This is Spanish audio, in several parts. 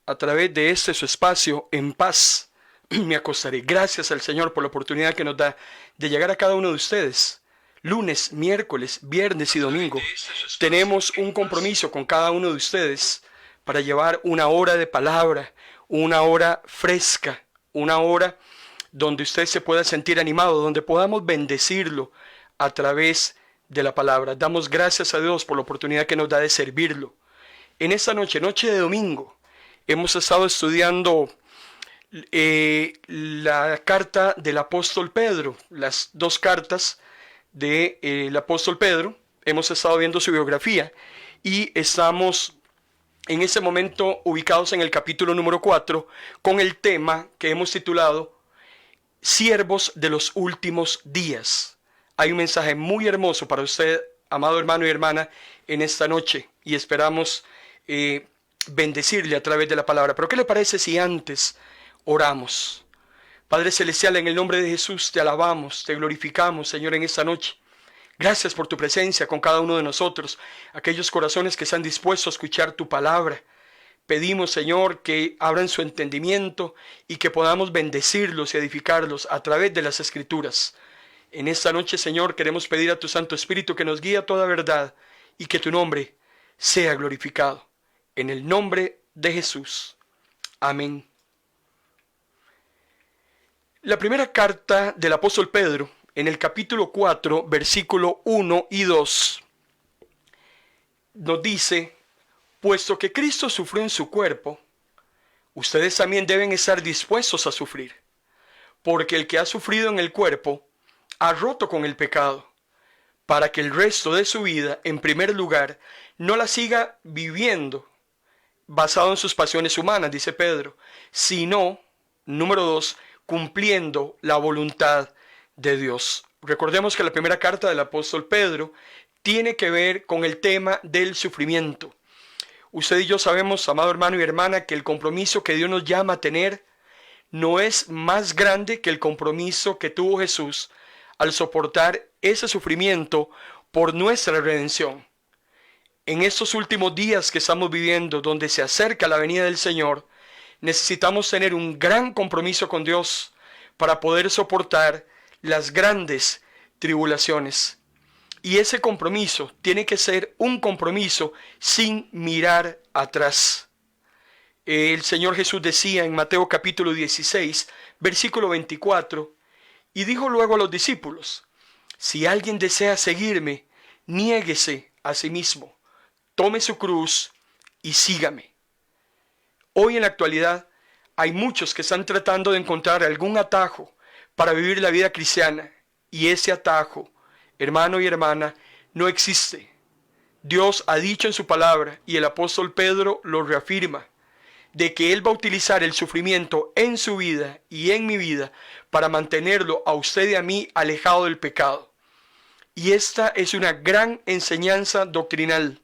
a través de este su espacio, En Paz me acostaré. Gracias al Señor por la oportunidad que nos da de llegar a cada uno de ustedes. Lunes, miércoles, viernes y domingo tenemos un compromiso con cada uno de ustedes para llevar una hora de palabra, una hora fresca, una hora donde usted se pueda sentir animado, donde podamos bendecirlo a través de la palabra. Damos gracias a Dios por la oportunidad que nos da de servirlo. En esta noche, noche de domingo, hemos estado estudiando la carta del apóstol Pedro, las dos cartas del apóstol Pedro. Hemos estado viendo su biografía y estamos en este momento ubicados en el capítulo número 4 con el tema que hemos titulado Siervos de los últimos días. Hay un mensaje muy hermoso para usted, amado hermano y hermana, en esta noche y esperamos bendecirle a través de la palabra. Pero ¿qué le parece si antes oramos? Padre Celestial, en el nombre de Jesús te alabamos, te glorificamos, Señor, en esta noche. Gracias por tu presencia con cada uno de nosotros, aquellos corazones que están dispuestos a escuchar tu palabra. Pedimos, Señor, que abran su entendimiento y que podamos bendecirlos y edificarlos a través de las Escrituras. En esta noche, Señor, queremos pedir a tu Santo Espíritu que nos guíe a toda verdad y que tu nombre sea glorificado. En el nombre de Jesús. Amén. La primera carta del apóstol Pedro, en el capítulo 4, versículo 1 y 2, nos dice: puesto que Cristo sufrió en su cuerpo, ustedes también deben estar dispuestos a sufrir, porque el que ha sufrido en el cuerpo ha roto con el pecado, para que el resto de su vida, en primer lugar, no la siga viviendo basado en sus pasiones humanas, dice Pedro, sino, número 2, cumpliendo la voluntad de Dios. Recordemos que la primera carta del apóstol Pedro tiene que ver con el tema del sufrimiento. Usted y yo sabemos, amado hermano y hermana, que el compromiso que Dios nos llama a tener no es más grande que el compromiso que tuvo Jesús al soportar ese sufrimiento por nuestra redención. En estos últimos días que estamos viviendo, donde se acerca la venida del Señor, necesitamos tener un gran compromiso con Dios para poder soportar las grandes tribulaciones. Y ese compromiso tiene que ser un compromiso sin mirar atrás. El Señor Jesús decía en Mateo capítulo 16, versículo 24, y dijo luego a los discípulos: si alguien desea seguirme, niéguese a sí mismo, tome su cruz y sígame. Hoy en la actualidad hay muchos que están tratando de encontrar algún atajo para vivir la vida cristiana, y ese atajo, hermano y hermana, no existe. Dios ha dicho en su palabra, y el apóstol Pedro lo reafirma, de que Él va a utilizar el sufrimiento en su vida y en mi vida para mantenerlo a usted y a mí alejado del pecado. Y esta es una gran enseñanza doctrinal.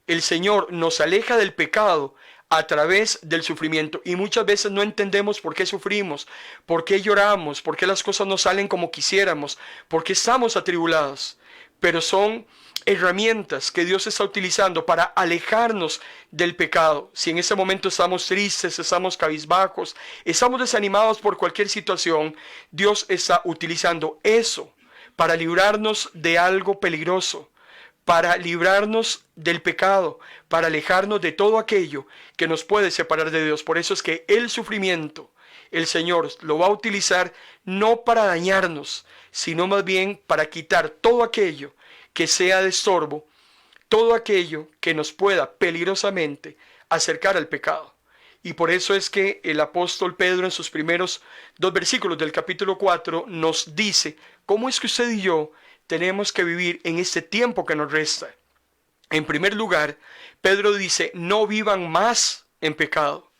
El Señor nos aleja del pecado a través del sufrimiento, y muchas veces no entendemos por qué sufrimos, por qué lloramos, por qué las cosas no salen como quisiéramos, por qué estamos atribulados, pero son herramientas que Dios está utilizando para alejarnos del pecado. Si en ese momento estamos tristes, estamos cabizbajos, estamos desanimados por cualquier situación, Dios está utilizando eso para librarnos de algo peligroso, para librarnos del pecado, para alejarnos de todo aquello que nos puede separar de Dios. Por eso es que el sufrimiento, el Señor lo va a utilizar no para dañarnos, sino más bien para quitar todo aquello que sea de estorbo, todo aquello que nos pueda peligrosamente acercar al pecado. Y por eso es que el apóstol Pedro, en sus primeros 2 versículos del capítulo 4, nos dice cómo es que usted y yo tenemos que vivir en este tiempo que nos resta. En primer lugar, Pedro dice: no vivan más en pecado,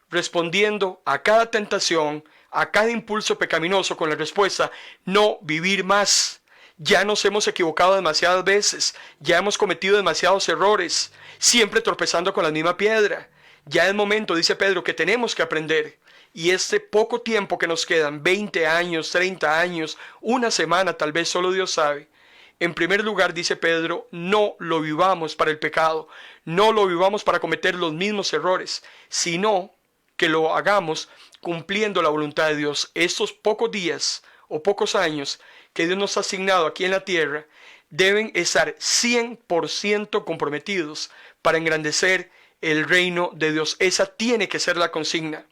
respondiendo a cada tentación, a cada impulso pecaminoso con la respuesta: no vivir más. Ya nos hemos equivocado demasiadas veces, ya hemos cometido demasiados errores, siempre tropezando con la misma piedra. Ya es momento, dice Pedro, que tenemos que aprender. Y este poco tiempo que nos quedan, 20 años, 30 años, una semana, tal vez solo Dios sabe, En primer lugar, dice Pedro, no lo vivamos para el pecado, no lo vivamos para cometer los mismos errores, sino que lo hagamos cumpliendo la voluntad de Dios. Estos pocos días o pocos años que Dios nos ha asignado aquí en la tierra deben estar 100% comprometidos para engrandecer el reino de Dios. Esa tiene que ser la consigna.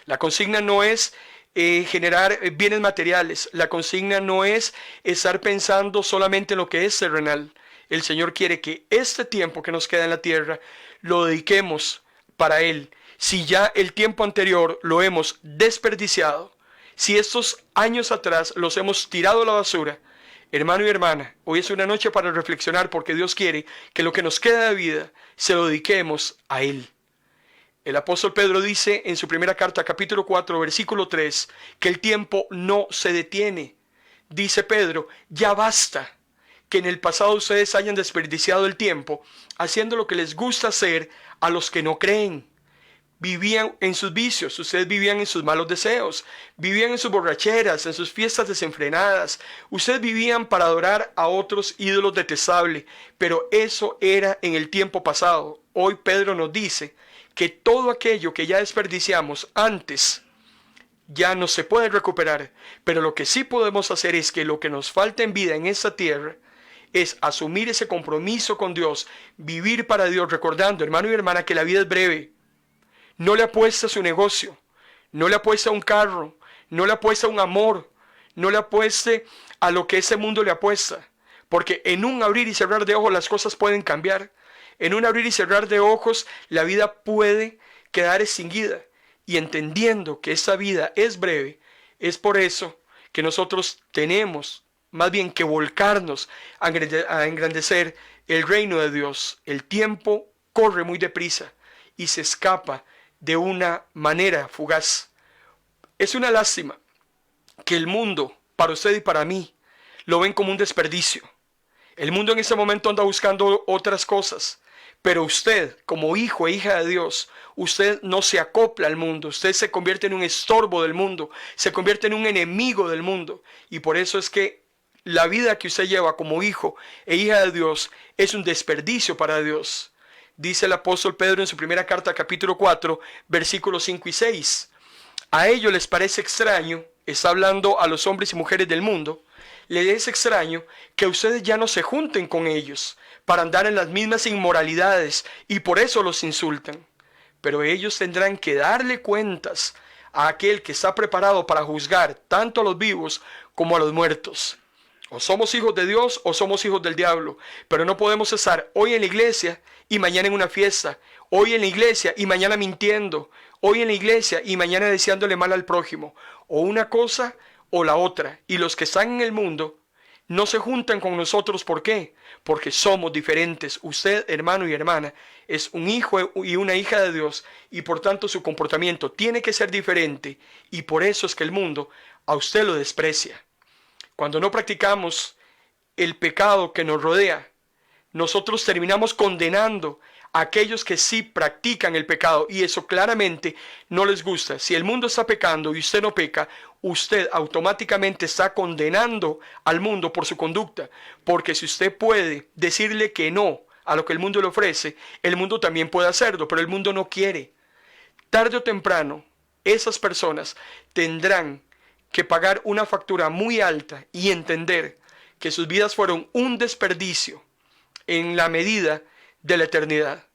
La consigna no es generar bienes materiales. La consigna no es estar pensando solamente en lo que es terrenal. El Señor quiere que este tiempo que nos queda en la tierra lo dediquemos para Él. Si ya el tiempo anterior lo hemos desperdiciado, si estos años atrás los hemos tirado a la basura, hermano y hermana, hoy es una noche para reflexionar, porque Dios quiere que lo que nos queda de vida se lo dediquemos a Él. El apóstol Pedro dice en su primera carta, capítulo 4, versículo 3, que el tiempo no se detiene. Dice Pedro, ya basta que en el pasado ustedes hayan desperdiciado el tiempo haciendo lo que les gusta hacer a los que no creen. Vivían en sus vicios, ustedes vivían en sus malos deseos, vivían en sus borracheras, en sus fiestas desenfrenadas. Ustedes vivían para adorar a otros ídolos detestables, pero eso era en el tiempo pasado. Hoy Pedro nos dice que todo aquello que ya desperdiciamos antes ya no se puede recuperar, pero lo que sí podemos hacer es que lo que nos falta en vida en esta tierra es asumir ese compromiso con Dios, vivir para Dios, recordando, hermano y hermana, que la vida es breve. No le apuesta a su negocio, no le apuesta a un carro, no le apuesta a un amor, no le apueste a lo que ese mundo le apuesta, porque en un abrir y cerrar de ojos las cosas pueden cambiar. En un abrir y cerrar de ojos la vida puede quedar extinguida. Y entendiendo que esta vida es breve, es por eso que nosotros tenemos más bien que volcarnos a engrandecer el reino de Dios. El tiempo corre muy deprisa y se escapa de una manera fugaz. Es una lástima que el mundo, para usted y para mí, lo ven como un desperdicio. El mundo en este momento anda buscando otras cosas, pero usted, como hijo e hija de Dios, usted no se acopla al mundo. Usted se convierte en un estorbo del mundo, se convierte en un enemigo del mundo. Y por eso es que la vida que usted lleva como hijo e hija de Dios es un desperdicio para Dios. Dice el apóstol Pedro en su primera carta, capítulo 4, versículos 5 y 6. A ellos les parece extraño, está hablando a los hombres y mujeres del mundo, les es extraño que ustedes ya no se junten con ellos para andar en las mismas inmoralidades, y por eso los insultan. Pero ellos tendrán que darle cuentas a aquel que está preparado para juzgar tanto a los vivos como a los muertos. O somos hijos de Dios o somos hijos del diablo, pero no podemos estar hoy en la iglesia y mañana en una fiesta, hoy en la iglesia y mañana mintiendo, hoy en la iglesia y mañana deseándole mal al prójimo, o una cosa o la otra. Y los que están en el mundo no se juntan con nosotros. ¿Por qué? Porque somos diferentes. Usted, hermano y hermana, es un hijo y una hija de Dios, y por tanto su comportamiento tiene que ser diferente, y por eso es que el mundo a usted lo desprecia. Cuando no practicamos el pecado que nos rodea, nosotros terminamos condenando a aquellos que sí practican el pecado, y eso claramente no les gusta. Si el mundo está pecando y usted no peca, usted automáticamente está condenando al mundo por su conducta, porque si usted puede decirle que no a lo que el mundo le ofrece, el mundo también puede hacerlo, pero el mundo no quiere. Tarde o temprano, esas personas tendrán que pagar una factura muy alta y entender que sus vidas fueron un desperdicio en la medida de la eternidad.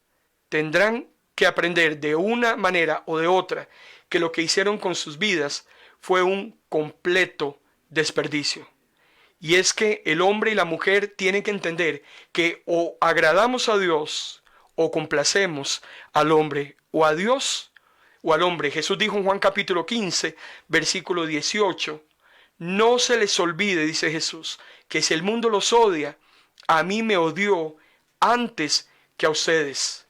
Tendrán que aprender de una manera o de otra que lo que hicieron con sus vidas fue un completo desperdicio. Y es que el hombre y la mujer tienen que entender que o agradamos a Dios o complacemos al hombre, o a Dios o al hombre. Jesús dijo en Juan capítulo 15, versículo 18, no se les olvide, dice Jesús, que si el mundo los odia, a mí me odió antes que a ustedes.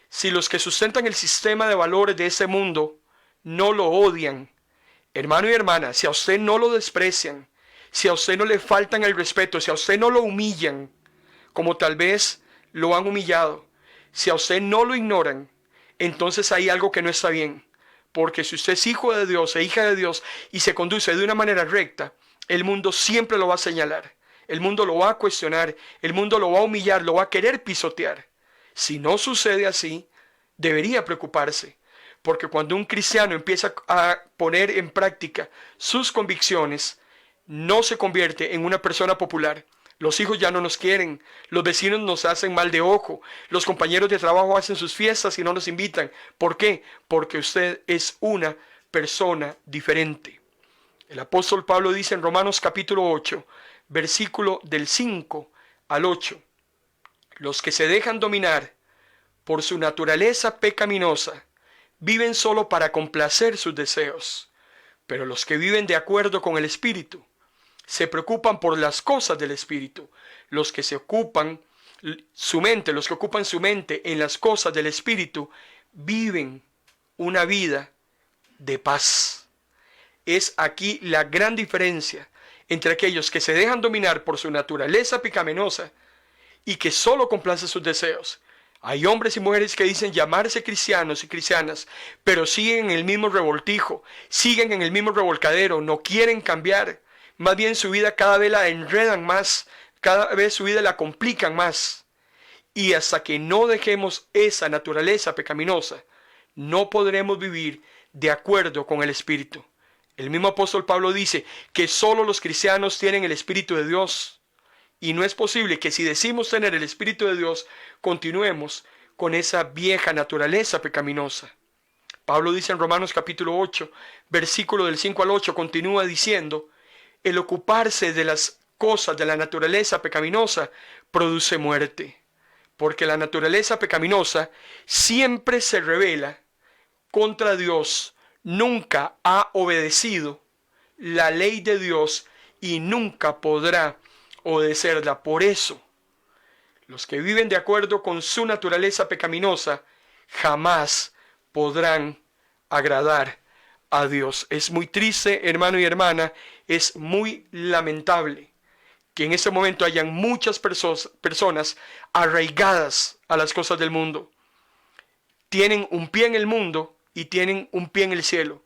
Si los que sustentan el sistema de valores de ese mundo no lo odian, hermano y hermana, si a usted no lo desprecian, si a usted no le faltan el respeto, si a usted no lo humillan, como tal vez lo han humillado, si a usted no lo ignoran, entonces hay algo que no está bien. Porque si usted es hijo de Dios e hija de Dios y se conduce de una manera recta, el mundo siempre lo va a señalar. El mundo lo va a cuestionar, el mundo lo va a humillar, lo va a querer pisotear. Si no sucede así, debería preocuparse, porque cuando un cristiano empieza a poner en práctica sus convicciones, no se convierte en una persona popular. Los hijos ya no nos quieren, los vecinos nos hacen mal de ojo, los compañeros de trabajo hacen sus fiestas y no nos invitan. ¿Por qué? Porque usted es una persona diferente. El apóstol Pablo dice en Romanos capítulo 8, versículo del 5 al 8, los que se dejan dominar por su naturaleza pecaminosa viven solo para complacer sus deseos, pero los que viven de acuerdo con el Espíritu se preocupan por las cosas del Espíritu. Los que ocupan su mente en las cosas del Espíritu, viven una vida de paz. Es aquí la gran diferencia entre aquellos que se dejan dominar por su naturaleza pecaminosa y que solo complacen sus deseos. Hay hombres y mujeres que dicen llamarse cristianos y cristianas, pero siguen en el mismo revoltijo, siguen en el mismo revolcadero, no quieren cambiar. Más bien su vida cada vez la enredan más, cada vez su vida la complican más. Y hasta que no dejemos esa naturaleza pecaminosa, no podremos vivir de acuerdo con el Espíritu. El mismo apóstol Pablo dice que solo los cristianos tienen el Espíritu de Dios. Y no es posible que si decimos tener el Espíritu de Dios, continuemos con esa vieja naturaleza pecaminosa. Pablo dice en Romanos capítulo 8, versículo del 5 al 8, continúa diciendo, el ocuparse de las cosas de la naturaleza pecaminosa produce muerte, porque la naturaleza pecaminosa siempre se rebela contra Dios, nunca ha obedecido la ley de Dios y nunca podrá obedecerla. Por eso, los que viven de acuerdo con su naturaleza pecaminosa jamás podrán agradar a Dios. Es muy triste, hermano y hermana, es muy lamentable que en este momento hayan muchas personas arraigadas a las cosas del mundo. Tienen un pie en el mundo y tienen un pie en el cielo.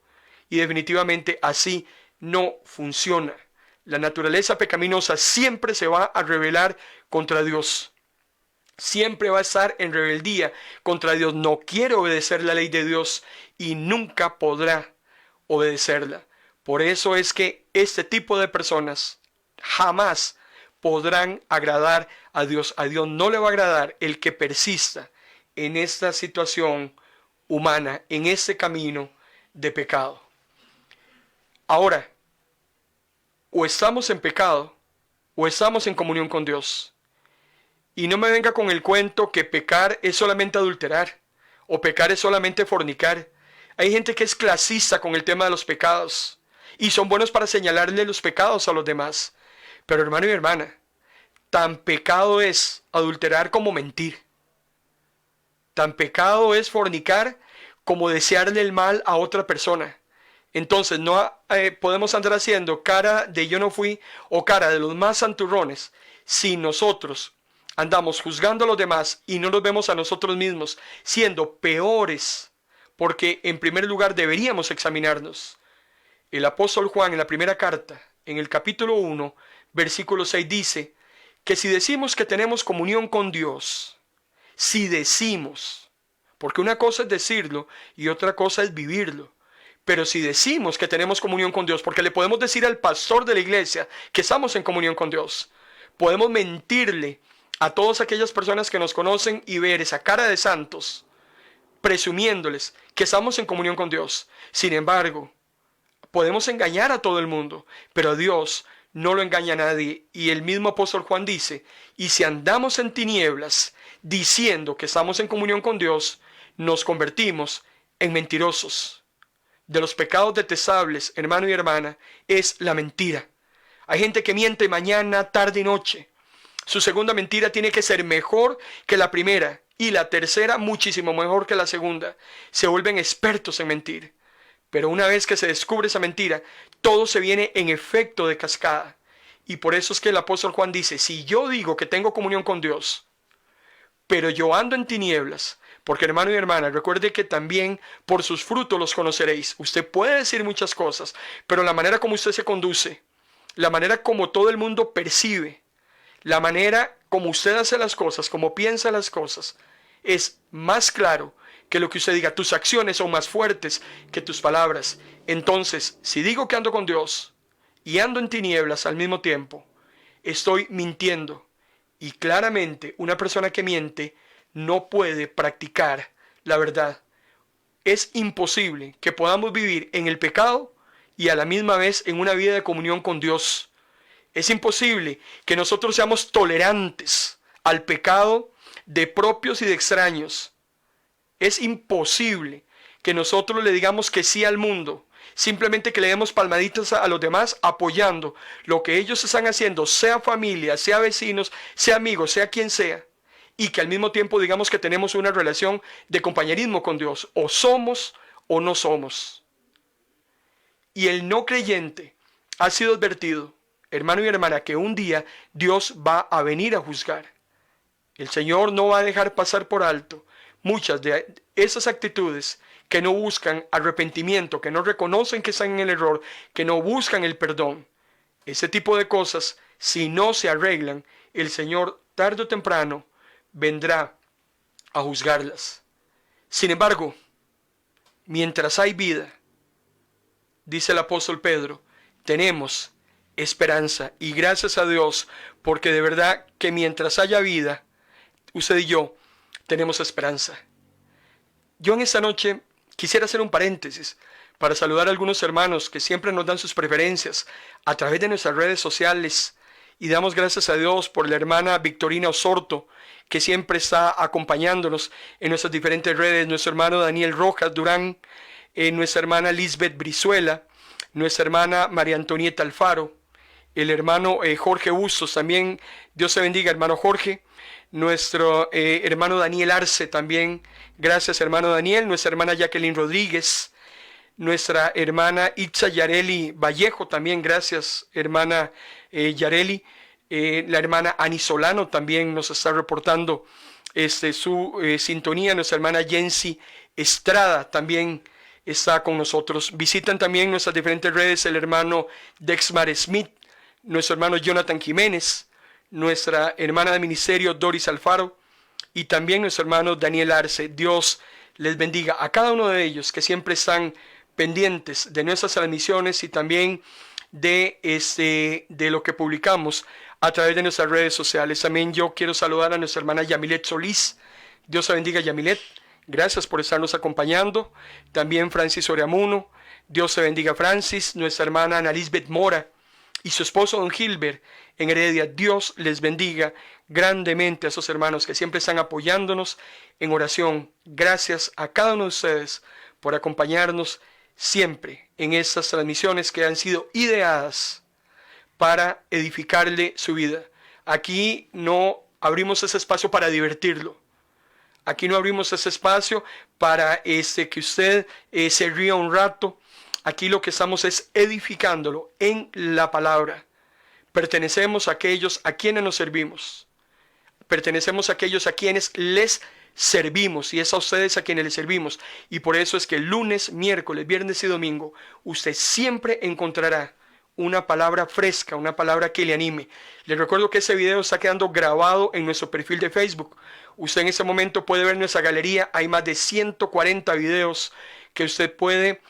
Y definitivamente así no funciona. La naturaleza pecaminosa siempre se va a rebelar contra Dios. Siempre va a estar en rebeldía contra Dios. No quiere obedecer la ley de Dios y nunca podrá obedecerla. Por eso es que este tipo de personas jamás podrán agradar a Dios. A Dios no le va a agradar el que persista en esta situación humana, en este camino de pecado. Ahora, o estamos en pecado o estamos en comunión con Dios. Y no me venga con el cuento que pecar es solamente adulterar o pecar es solamente fornicar. Hay gente que es clasista con el tema de los pecados y son buenos para señalarle los pecados a los demás. Pero hermano y hermana, tan pecado es adulterar como mentir. Tan pecado es fornicar como desearle el mal a otra persona. Entonces no podemos andar haciendo cara de yo no fui o cara de los más santurrones si nosotros andamos juzgando a los demás y no nos vemos a nosotros mismos siendo peores, porque en primer lugar deberíamos examinarnos. El apóstol Juan en la primera carta, en el capítulo 1, versículo 6 dice que si decimos que tenemos comunión con Dios, si decimos, porque una cosa es decirlo y otra cosa es vivirlo. Pero si decimos que tenemos comunión con Dios, porque le podemos decir al pastor de la iglesia que estamos en comunión con Dios, podemos mentirle a todas aquellas personas que nos conocen y ver esa cara de santos, presumiéndoles que estamos en comunión con Dios. Sin embargo, podemos engañar a todo el mundo, pero a Dios no lo engaña a nadie. Y el mismo apóstol Juan dice, y si andamos en tinieblas, diciendo que estamos en comunión con Dios, nos convertimos en mentirosos. De los pecados detestables, hermano y hermana, es la mentira. Hay gente que miente mañana, tarde y noche. Su segunda mentira tiene que ser mejor que la primera y la tercera muchísimo mejor que la segunda. Se vuelven expertos en mentir. Pero una vez que se descubre esa mentira, todo se viene en efecto de cascada. Y por eso es que el apóstol Juan dice, si yo digo que tengo comunión con Dios, pero yo ando en tinieblas, porque hermano y hermana, recuerde que también por sus frutos los conoceréis. Usted puede decir muchas cosas, pero la manera como usted se conduce, la manera como todo el mundo percibe la manera como usted hace las cosas, como piensa las cosas, es más claro que lo que usted diga. Tus acciones son más fuertes que tus palabras. Entonces, si digo que ando con Dios y ando en tinieblas al mismo tiempo, estoy mintiendo. Y claramente una persona que miente no puede practicar la verdad. Es imposible que podamos vivir en el pecado y a la misma vez en una vida de comunión con Dios. Es imposible que nosotros seamos tolerantes al pecado de propios y de extraños. Es imposible que nosotros le digamos que sí al mundo, simplemente que le demos palmaditas a los demás apoyando lo que ellos están haciendo, sea familia, sea vecinos, sea amigos, sea quien sea, y que al mismo tiempo digamos que tenemos una relación de compañerismo con Dios. O somos o no somos. Y el no creyente ha sido advertido, hermano y hermana, que un día Dios va a venir a juzgar. El Señor no va a dejar pasar por alto muchas de esas actitudes que no buscan arrepentimiento, que no reconocen que están en el error, que no buscan el perdón. Ese tipo de cosas, si no se arreglan, el Señor tarde o temprano vendrá a juzgarlas. Sin embargo, mientras hay vida, dice el apóstol Pedro, tenemos esperanza. Y gracias a Dios, porque de verdad que mientras haya vida, usted y yo tenemos esperanza. Yo en esta noche quisiera hacer un paréntesis para saludar a algunos hermanos que siempre nos dan sus preferencias a través de nuestras redes sociales, y damos gracias a Dios por la hermana Victorina Osorto, que siempre está acompañándonos en nuestras diferentes redes, nuestro hermano Daniel Rojas Durán, nuestra hermana Lisbeth Brizuela, nuestra hermana María Antonieta Alfaro, el hermano Jorge Bustos también, Dios te bendiga hermano Jorge, nuestro hermano Daniel Arce también, gracias hermano Daniel, nuestra hermana Jacqueline Rodríguez, nuestra hermana Itza Yareli Vallejo también, gracias hermana Yareli, la hermana Ani Solano también nos está reportando su sintonía, nuestra hermana Jensi Estrada también está con nosotros. Visitan también nuestras diferentes redes el hermano Dexmar Smith, nuestro hermano Jonathan Jiménez, nuestra hermana de ministerio Doris Alfaro y también nuestro hermano Daniel Arce. Dios les bendiga a cada uno de ellos que siempre están pendientes de nuestras transmisiones y también de lo que publicamos a través de nuestras redes sociales. También yo quiero saludar a nuestra hermana Yamilet Solís. Dios te bendiga Yamilet. Gracias por estarnos acompañando. También Francis Oreamuno. Dios te bendiga Francis. Nuestra hermana Ana Lisbeth Mora y su esposo don Gilbert en Heredia. Dios les bendiga grandemente a esos hermanos que siempre están apoyándonos en oración. Gracias a cada uno de ustedes por acompañarnos siempre en estas transmisiones que han sido ideadas para edificarle su vida. Aquí no abrimos ese espacio para divertirlo. Aquí no abrimos ese espacio para que usted se ría un rato. Aquí lo que estamos es edificándolo en la palabra. Pertenecemos a aquellos a quienes nos servimos. Pertenecemos a aquellos a quienes les servimos, y es a ustedes a quienes les servimos. Y por eso es que el lunes, miércoles, viernes y domingo usted siempre encontrará una palabra fresca, una palabra que le anime. Les recuerdo que ese video está quedando grabado en nuestro perfil de Facebook. Usted en ese momento puede ver nuestra galería. Hay más de 140 videos que usted puede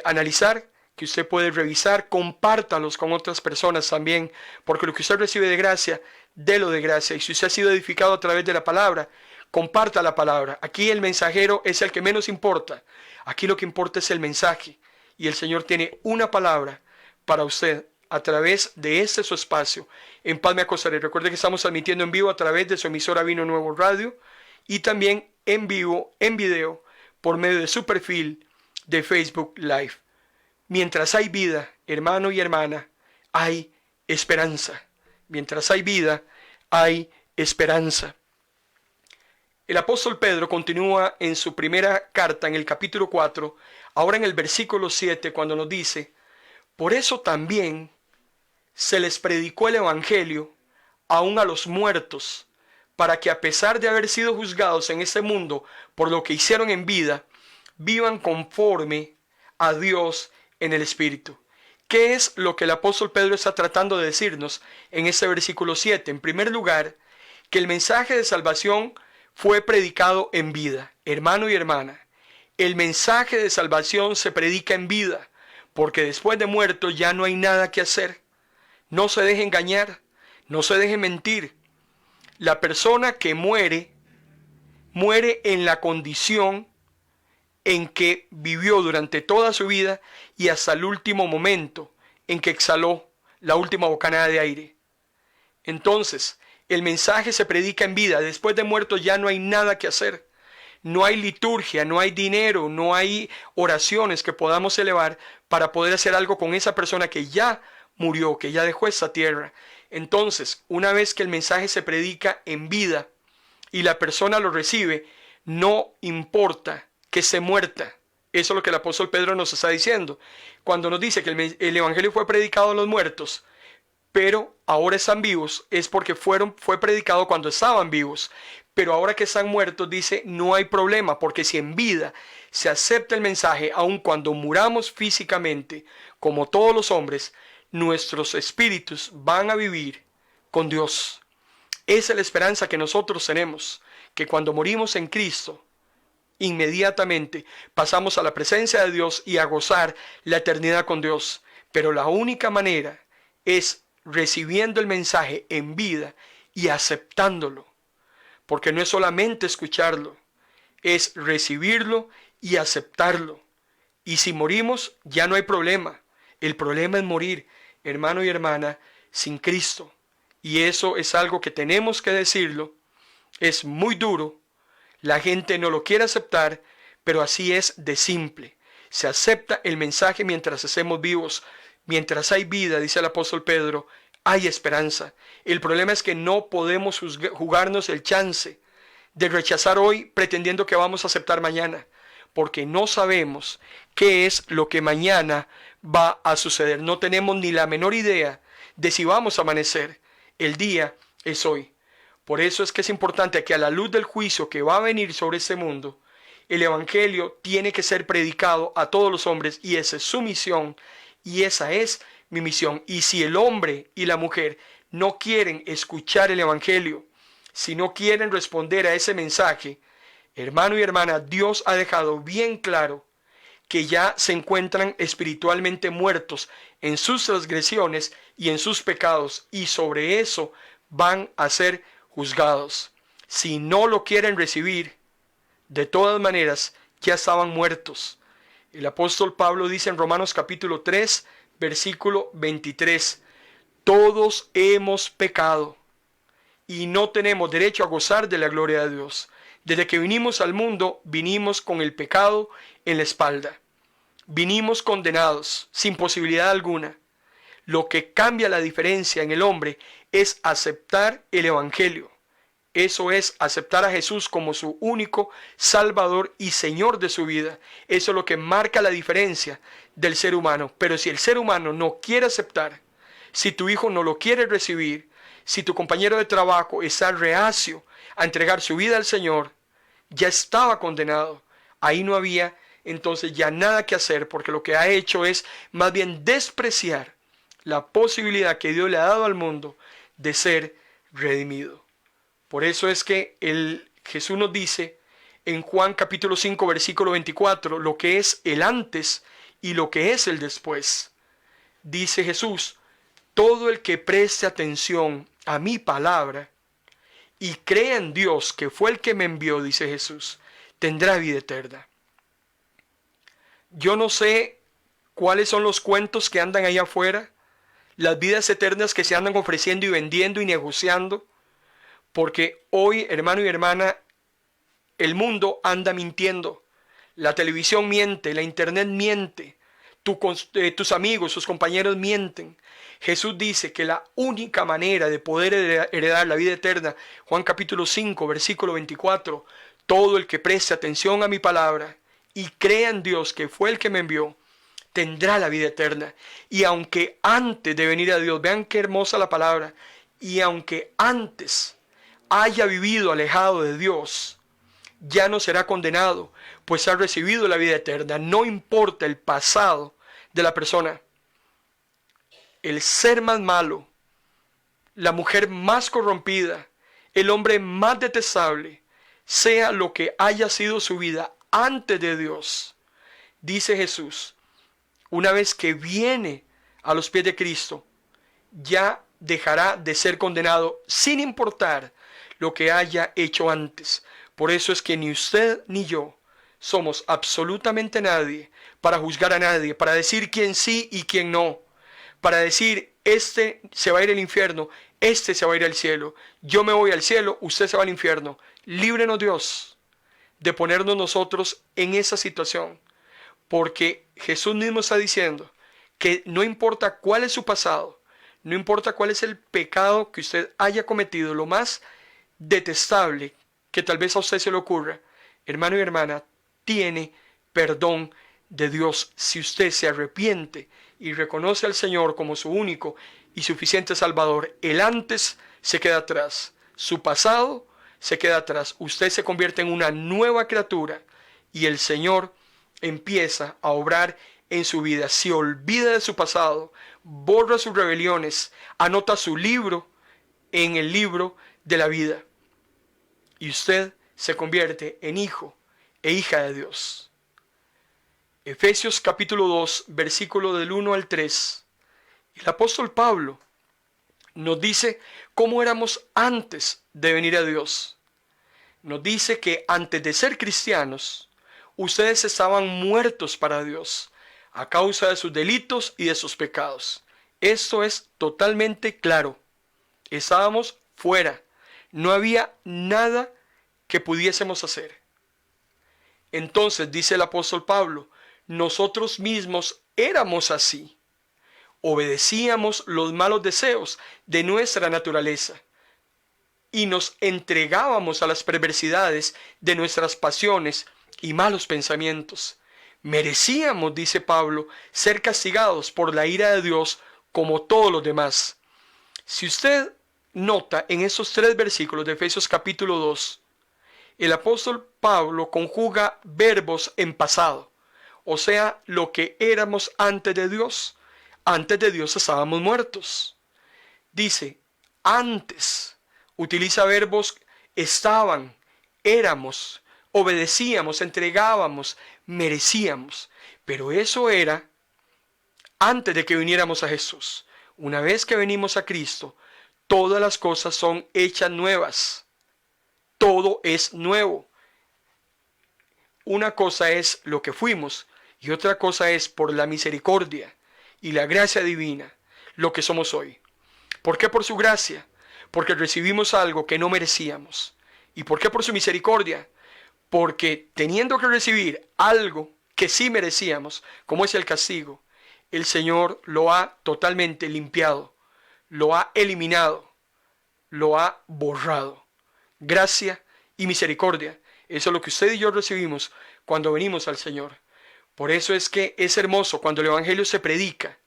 analizar, que usted puede revisar. Compártalos con otras personas también, porque lo que usted recibe de gracia, délo de gracia. Y si usted ha sido edificado a través de la palabra, comparta la palabra. Aquí el mensajero es el que menos importa. Aquí lo que importa es el mensaje. Y el Señor tiene una palabra para usted a través de su espacio en Paz Me Acostaré. Recuerde que estamos transmitiendo en vivo a través de su emisora Vino Nuevo Radio y también en vivo, en video, por medio de su perfil de Facebook Live. Mientras hay vida, hermano y hermana, hay esperanza. Mientras hay vida, hay esperanza. El apóstol Pedro continúa en su primera carta, en el capítulo 4, ahora en el versículo 7, cuando nos dice: por eso también se les predicó el evangelio aún a los muertos, para que a pesar de haber sido juzgados en este mundo por lo que hicieron en vida, vivan conforme a Dios en el Espíritu. ¿Qué es lo que el apóstol Pedro está tratando de decirnos en este versículo 7? En primer lugar, que el mensaje de salvación fue predicado en vida. Hermano y hermana, el mensaje de salvación se predica en vida, porque después de muerto ya no hay nada que hacer. No se deje engañar, no se deje mentir. La persona que muere, muere en la condición en que vivió durante toda su vida y hasta el último momento en que exhaló la última bocanada de aire. Entonces, el mensaje se predica en vida. Después de muerto ya no hay nada que hacer. No hay liturgia, no hay dinero, no hay oraciones que podamos elevar para poder hacer algo con esa persona que ya murió, que ya dejó esta tierra. Entonces, una vez que el mensaje se predica en vida y la persona lo recibe, no importa que esté muerta. Eso es lo que el apóstol Pedro nos está diciendo. Cuando nos dice que el evangelio fue predicado a los muertos, pero ahora están vivos, es porque fue predicado cuando estaban vivos. Pero ahora que están muertos, dice, no hay problema, porque si en vida se acepta el mensaje, aun cuando muramos físicamente, como todos los hombres, nuestros espíritus van a vivir con Dios. Esa es la esperanza que nosotros tenemos, que cuando morimos en Cristo, inmediatamente pasamos a la presencia de Dios y a gozar la eternidad con Dios. Pero la única manera es recibiendo el mensaje en vida y aceptándolo. Porque no es solamente escucharlo, es recibirlo y aceptarlo. Y si morimos, ya no hay problema. El problema es morir, hermano y hermana, sin Cristo. Y eso es algo que tenemos que decirlo. Es muy duro. La gente no lo quiere aceptar, pero así es de simple. Se acepta el mensaje mientras estemos vivos. Mientras hay vida, dice el apóstol Pedro, hay esperanza. El problema es que no podemos jugarnos el chance de rechazar hoy pretendiendo que vamos a aceptar mañana, porque no sabemos qué es lo que mañana va a suceder. No tenemos ni la menor idea de si vamos a amanecer. El día es hoy. Por eso es que es importante que a la luz del juicio que va a venir sobre este mundo, el evangelio tiene que ser predicado a todos los hombres, y esa es su misión y esa es mi misión. Y si el hombre y la mujer no quieren escuchar el evangelio, si no quieren responder a ese mensaje, hermano y hermana, Dios ha dejado bien claro que ya se encuentran espiritualmente muertos en sus transgresiones y en sus pecados, y sobre eso van a ser juzgados. Si no lo quieren recibir, de todas maneras ya estaban muertos. El apóstol Pablo dice en Romanos capítulo 3, versículo 23, todos hemos pecado y no tenemos derecho a gozar de la gloria de Dios. Desde que vinimos al mundo, vinimos con el pecado en la espalda. Vinimos condenados, sin posibilidad alguna. Lo que cambia la diferencia en el hombre es aceptar el evangelio. Eso es aceptar a Jesús como su único Salvador y Señor de su vida. Eso es lo que marca la diferencia del ser humano. Pero si el ser humano no quiere aceptar, si tu hijo no lo quiere recibir, si tu compañero de trabajo está reacio a entregar su vida al Señor, ya estaba condenado. Ahí no había entonces ya nada que hacer, porque lo que ha hecho es más bien despreciar la posibilidad que Dios le ha dado al mundo de ser redimido. Por eso es que Jesús nos dice en Juan capítulo 5 versículo 24 lo que es el antes y lo que es el después. Dice Jesús, todo el que preste atención a mi palabra y crea en Dios que fue el que me envió, dice Jesús, tendrá vida eterna. Yo no sé cuáles son los cuentos que andan allá afuera, las vidas eternas que se andan ofreciendo y vendiendo y negociando, porque hoy, hermano y hermana, el mundo anda mintiendo. La televisión miente, la internet miente, tus amigos, tus compañeros mienten. Jesús dice que la única manera de poder heredar la vida eterna, Juan capítulo 5, versículo 24, todo el que preste atención a mi palabra y crea en Dios que fue el que me envió, tendrá la vida eterna. Y aunque antes de venir a Dios, vean qué hermosa la palabra, y aunque antes haya vivido alejado de Dios, ya no será condenado, pues ha recibido la vida eterna. No importa el pasado de la persona. el ser más malo, la mujer más corrompida, el hombre más detestable, sea lo que haya sido su vida antes de Dios, dice Jesús, una vez que viene a los pies de Cristo, ya dejará de ser condenado sin importar lo que haya hecho antes. Por eso es que ni usted ni yo somos absolutamente nadie para juzgar a nadie, para decir quién sí y quién no, para decir este se va a ir al infierno, este se va a ir al cielo, yo me voy al cielo, usted se va al infierno. Líbrenos Dios de ponernos nosotros en esa situación, porque Jesús mismo está diciendo que no importa cuál es su pasado, no importa cuál es el pecado que usted haya cometido, lo más detestable que tal vez a usted se le ocurra, hermano y hermana, tiene perdón de Dios si usted se arrepiente y reconoce al Señor como su único y suficiente Salvador. El antes se queda atrás, su pasado se queda atrás, usted se convierte en una nueva criatura y el Señor empieza a obrar en su vida. Se olvida de su pasado, borra sus rebeliones, anota su libro en el libro de la vida y usted se convierte en hijo e hija de Dios. Efesios capítulo 2, versículo del 1 al 3. El apóstol Pablo nos dice cómo éramos antes de venir a Dios. Nos dice que antes de ser cristianos, ustedes estaban muertos para Dios a causa de sus delitos y de sus pecados. Esto es totalmente claro. Estábamos fuera. No había nada que pudiésemos hacer. Entonces, dice el apóstol Pablo, nosotros mismos éramos así. Obedecíamos los malos deseos de nuestra naturaleza y nos entregábamos a las perversidades de nuestras pasiones y malos pensamientos. Merecíamos, dice Pablo, ser castigados por la ira de Dios como todos los demás. Si usted nota en esos 3 versículos de Efesios capítulo 2, el apóstol Pablo conjuga verbos en pasado, o sea, lo que éramos antes de Dios. Antes de Dios estábamos muertos. Dice, antes, utiliza verbos estaban, éramos, obedecíamos, entregábamos, merecíamos. Pero eso era antes de que viniéramos a Jesús. Una vez que venimos a Cristo, todas las cosas son hechas nuevas. Todo es nuevo. Una cosa es lo que fuimos y otra cosa es por la misericordia y la gracia divina lo que somos hoy. ¿Por qué por su gracia? Porque recibimos algo que no merecíamos. ¿Y por qué por su misericordia? Porque teniendo que recibir algo que sí merecíamos, como es el castigo, el Señor lo ha totalmente limpiado, lo ha eliminado, lo ha borrado. Gracia y misericordia. Eso es lo que usted y yo recibimos cuando venimos al Señor. Por eso es que es hermoso cuando el Evangelio se predica.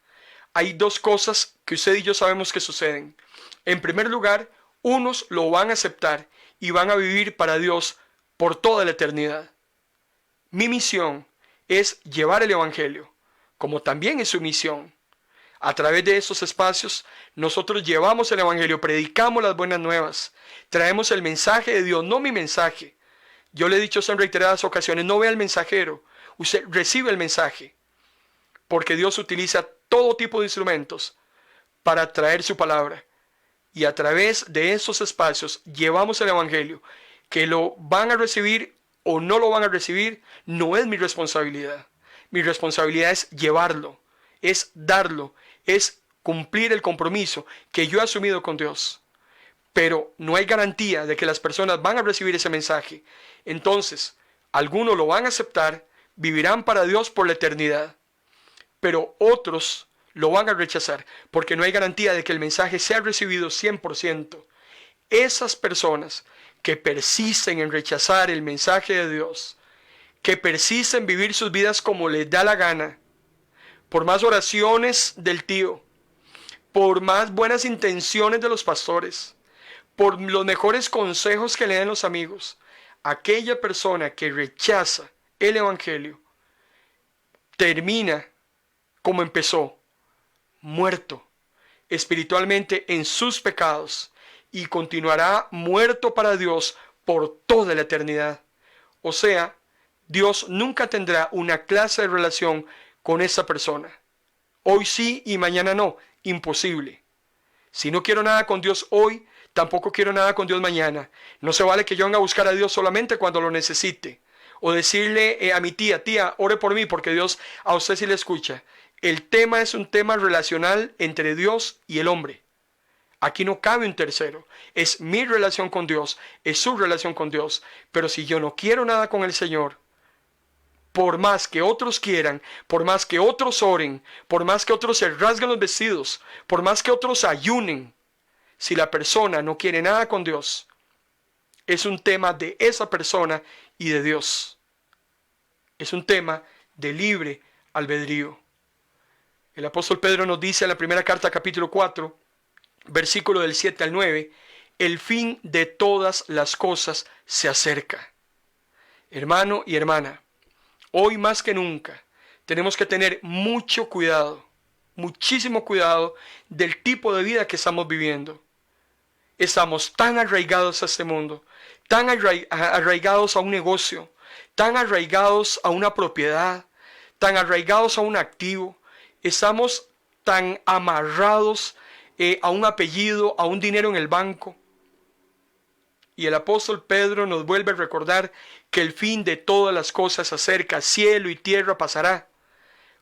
Hay 2 cosas que usted y yo sabemos que suceden. En primer lugar, unos lo van a aceptar y van a vivir para Dios por toda la eternidad. Mi misión es llevar el Evangelio, como también es su misión. A través de esos espacios, nosotros llevamos el Evangelio, predicamos las buenas nuevas, traemos el mensaje de Dios, no mi mensaje. Yo le he dicho eso en reiteradas ocasiones, no vea al mensajero, usted recibe el mensaje, porque Dios utiliza todo tipo de instrumentos para traer su palabra. Y a través de esos espacios llevamos el Evangelio, que lo van a recibir o no lo van a recibir, no es mi responsabilidad. Mi responsabilidad es llevarlo, es darlo, es cumplir el compromiso que yo he asumido con Dios. Pero no hay garantía de que las personas van a recibir ese mensaje. Entonces, algunos lo van a aceptar, vivirán para Dios por la eternidad. Pero otros lo van a rechazar porque no hay garantía de que el mensaje sea recibido 100%. Esas personas que persisten en rechazar el mensaje de Dios, que persisten en vivir sus vidas como les da la gana, por más oraciones del tío, por más buenas intenciones de los pastores, por los mejores consejos que le den los amigos, aquella persona que rechaza el Evangelio termina como empezó, muerto, espiritualmente en sus pecados y continuará muerto para Dios por toda la eternidad. O sea, Dios nunca tendrá una clase de relación con esa persona. Hoy sí y mañana no. Imposible. Si no quiero nada con Dios hoy, tampoco quiero nada con Dios mañana. No se vale que yo venga a buscar a Dios solamente cuando lo necesite. O decirle a mi tía, ore por mí porque Dios a usted sí le escucha. El tema es un tema relacional entre Dios y el hombre. Aquí no cabe un tercero. Es mi relación con Dios, es su relación con Dios. Pero si yo no quiero nada con el Señor, por más que otros quieran, por más que otros oren, por más que otros se rasguen los vestidos, por más que otros ayunen, si la persona no quiere nada con Dios, es un tema de esa persona y de Dios. Es un tema de libre albedrío. El apóstol Pedro nos dice en la primera carta, capítulo 4, versículo del 7 al 9, el fin de todas las cosas se acerca. Hermano y hermana, hoy más que nunca tenemos que tener mucho cuidado, muchísimo cuidado del tipo de vida que estamos viviendo. Estamos tan arraigados a este mundo, tan arraigados a un negocio, tan arraigados a una propiedad, tan arraigados a un activo. Estamos tan amarrados a un apellido, a un dinero en el banco. Y el apóstol Pedro nos vuelve a recordar que el fin de todas las cosas se acerca, cielo y tierra pasará.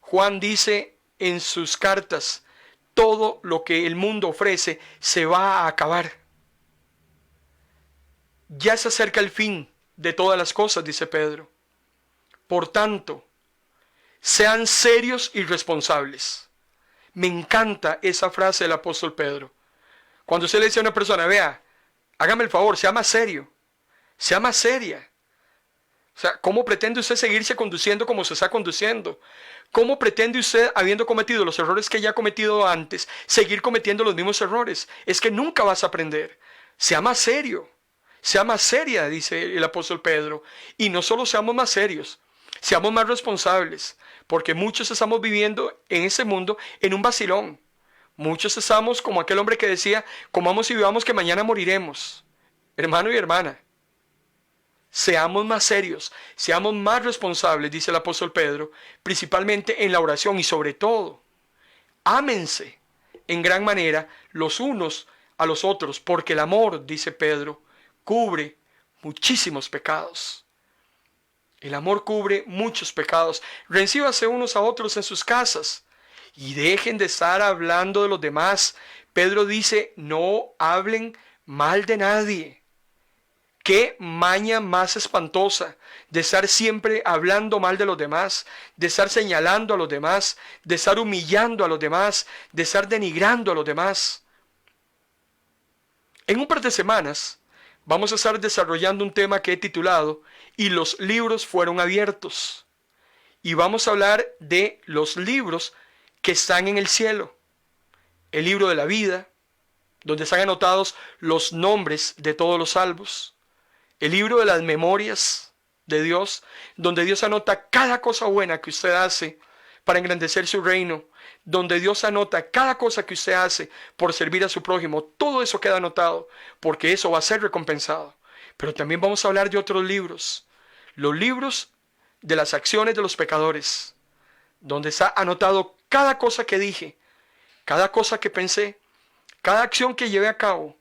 Juan dice en sus cartas, todo lo que el mundo ofrece se va a acabar. Ya se acerca el fin de todas las cosas, dice Pedro. Por tanto, sean serios y responsables. Me encanta esa frase del apóstol Pedro. Cuando usted le dice a una persona, vea, hágame el favor, sea más serio, sea más seria. O sea, ¿cómo pretende usted seguirse conduciendo como se está conduciendo? ¿Cómo pretende usted, habiendo cometido los errores que ya ha cometido antes, seguir cometiendo los mismos errores? Es que nunca vas a aprender. Sea más serio, sea más seria, dice el apóstol Pedro. Y no solo seamos más serios, seamos más responsables, porque muchos estamos viviendo en ese mundo en un vacilón. Muchos estamos como aquel hombre que decía, comamos y vivamos que mañana moriremos. Hermano y hermana, seamos más serios, seamos más responsables, dice el apóstol Pedro, principalmente en la oración y sobre todo, ámense en gran manera los unos a los otros, porque el amor, dice Pedro, cubre muchísimos pecados. El amor cubre muchos pecados. Recíbanse unos a otros en sus casas y dejen de estar hablando de los demás. Pedro dice, no hablen mal de nadie. Qué maña más espantosa de estar siempre hablando mal de los demás, de estar señalando a los demás, de estar humillando a los demás, de estar denigrando a los demás. En un par de semanas vamos a estar desarrollando un tema que he titulado "Y los libros fueron abiertos". Y vamos a hablar de los libros que están en el cielo. El libro de la vida, donde están anotados los nombres de todos los salvos. El libro de las memorias de Dios, donde Dios anota cada cosa buena que usted hace para engrandecer su reino, donde Dios anota cada cosa que usted hace por servir a su prójimo. Todo eso queda anotado, porque eso va a ser recompensado. Pero también vamos a hablar de otros libros, los libros de las acciones de los pecadores, donde está anotado cada cosa que dije, cada cosa que pensé, cada acción que llevé a cabo,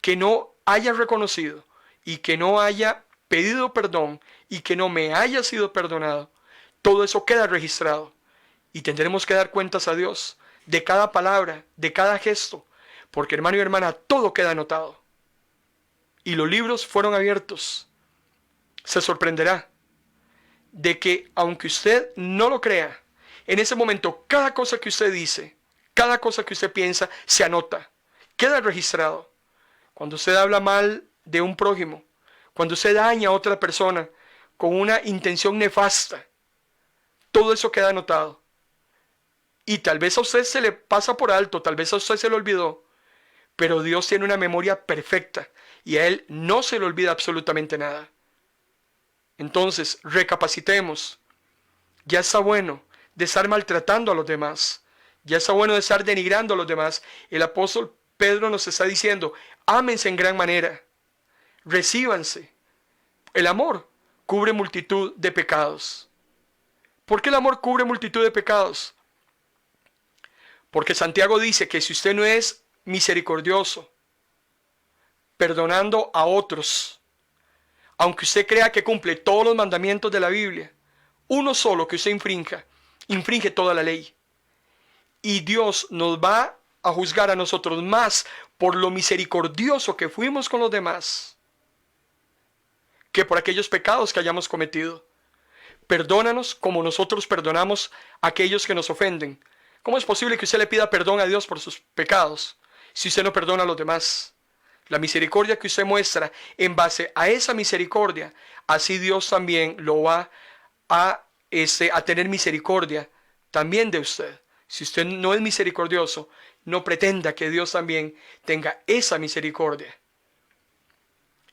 que no haya reconocido y que no haya pedido perdón y que no me haya sido perdonado. Todo eso queda registrado y tendremos que dar cuentas a Dios de cada palabra, de cada gesto, porque hermano y hermana, todo queda anotado. Y los libros fueron abiertos. Se sorprenderá de que, aunque usted no lo crea, en ese momento cada cosa que usted dice, cada cosa que usted piensa, se anota, queda registrado. Cuando usted habla mal de un prójimo, cuando usted daña a otra persona con una intención nefasta, todo eso queda anotado. Y tal vez a usted se le pasa por alto, tal vez a usted se le olvidó, pero Dios tiene una memoria perfecta y a Él no se le olvida absolutamente nada. Entonces, recapacitemos. Ya está bueno de estar maltratando a los demás. Ya está bueno de estar denigrando a los demás. El apóstol Pedro nos está diciendo, ámense en gran manera, recíbanse. El amor cubre multitud de pecados. ¿Por qué el amor cubre multitud de pecados? Porque Santiago dice que si usted no es misericordioso, perdonando a otros, aunque usted crea que cumple todos los mandamientos de la Biblia, uno solo que usted infringe toda la ley. Y Dios nos va a juzgar a nosotros más por lo misericordioso que fuimos con los demás que por aquellos pecados que hayamos cometido. Perdónanos como nosotros perdonamos a aquellos que nos ofenden. ¿Cómo es posible que usted le pida perdón a Dios por sus pecados si usted no perdona a los demás? La misericordia que usted muestra, en base a esa misericordia, así Dios también lo va a tener misericordia también de usted. Si usted no es misericordioso, no pretenda que Dios también tenga esa misericordia.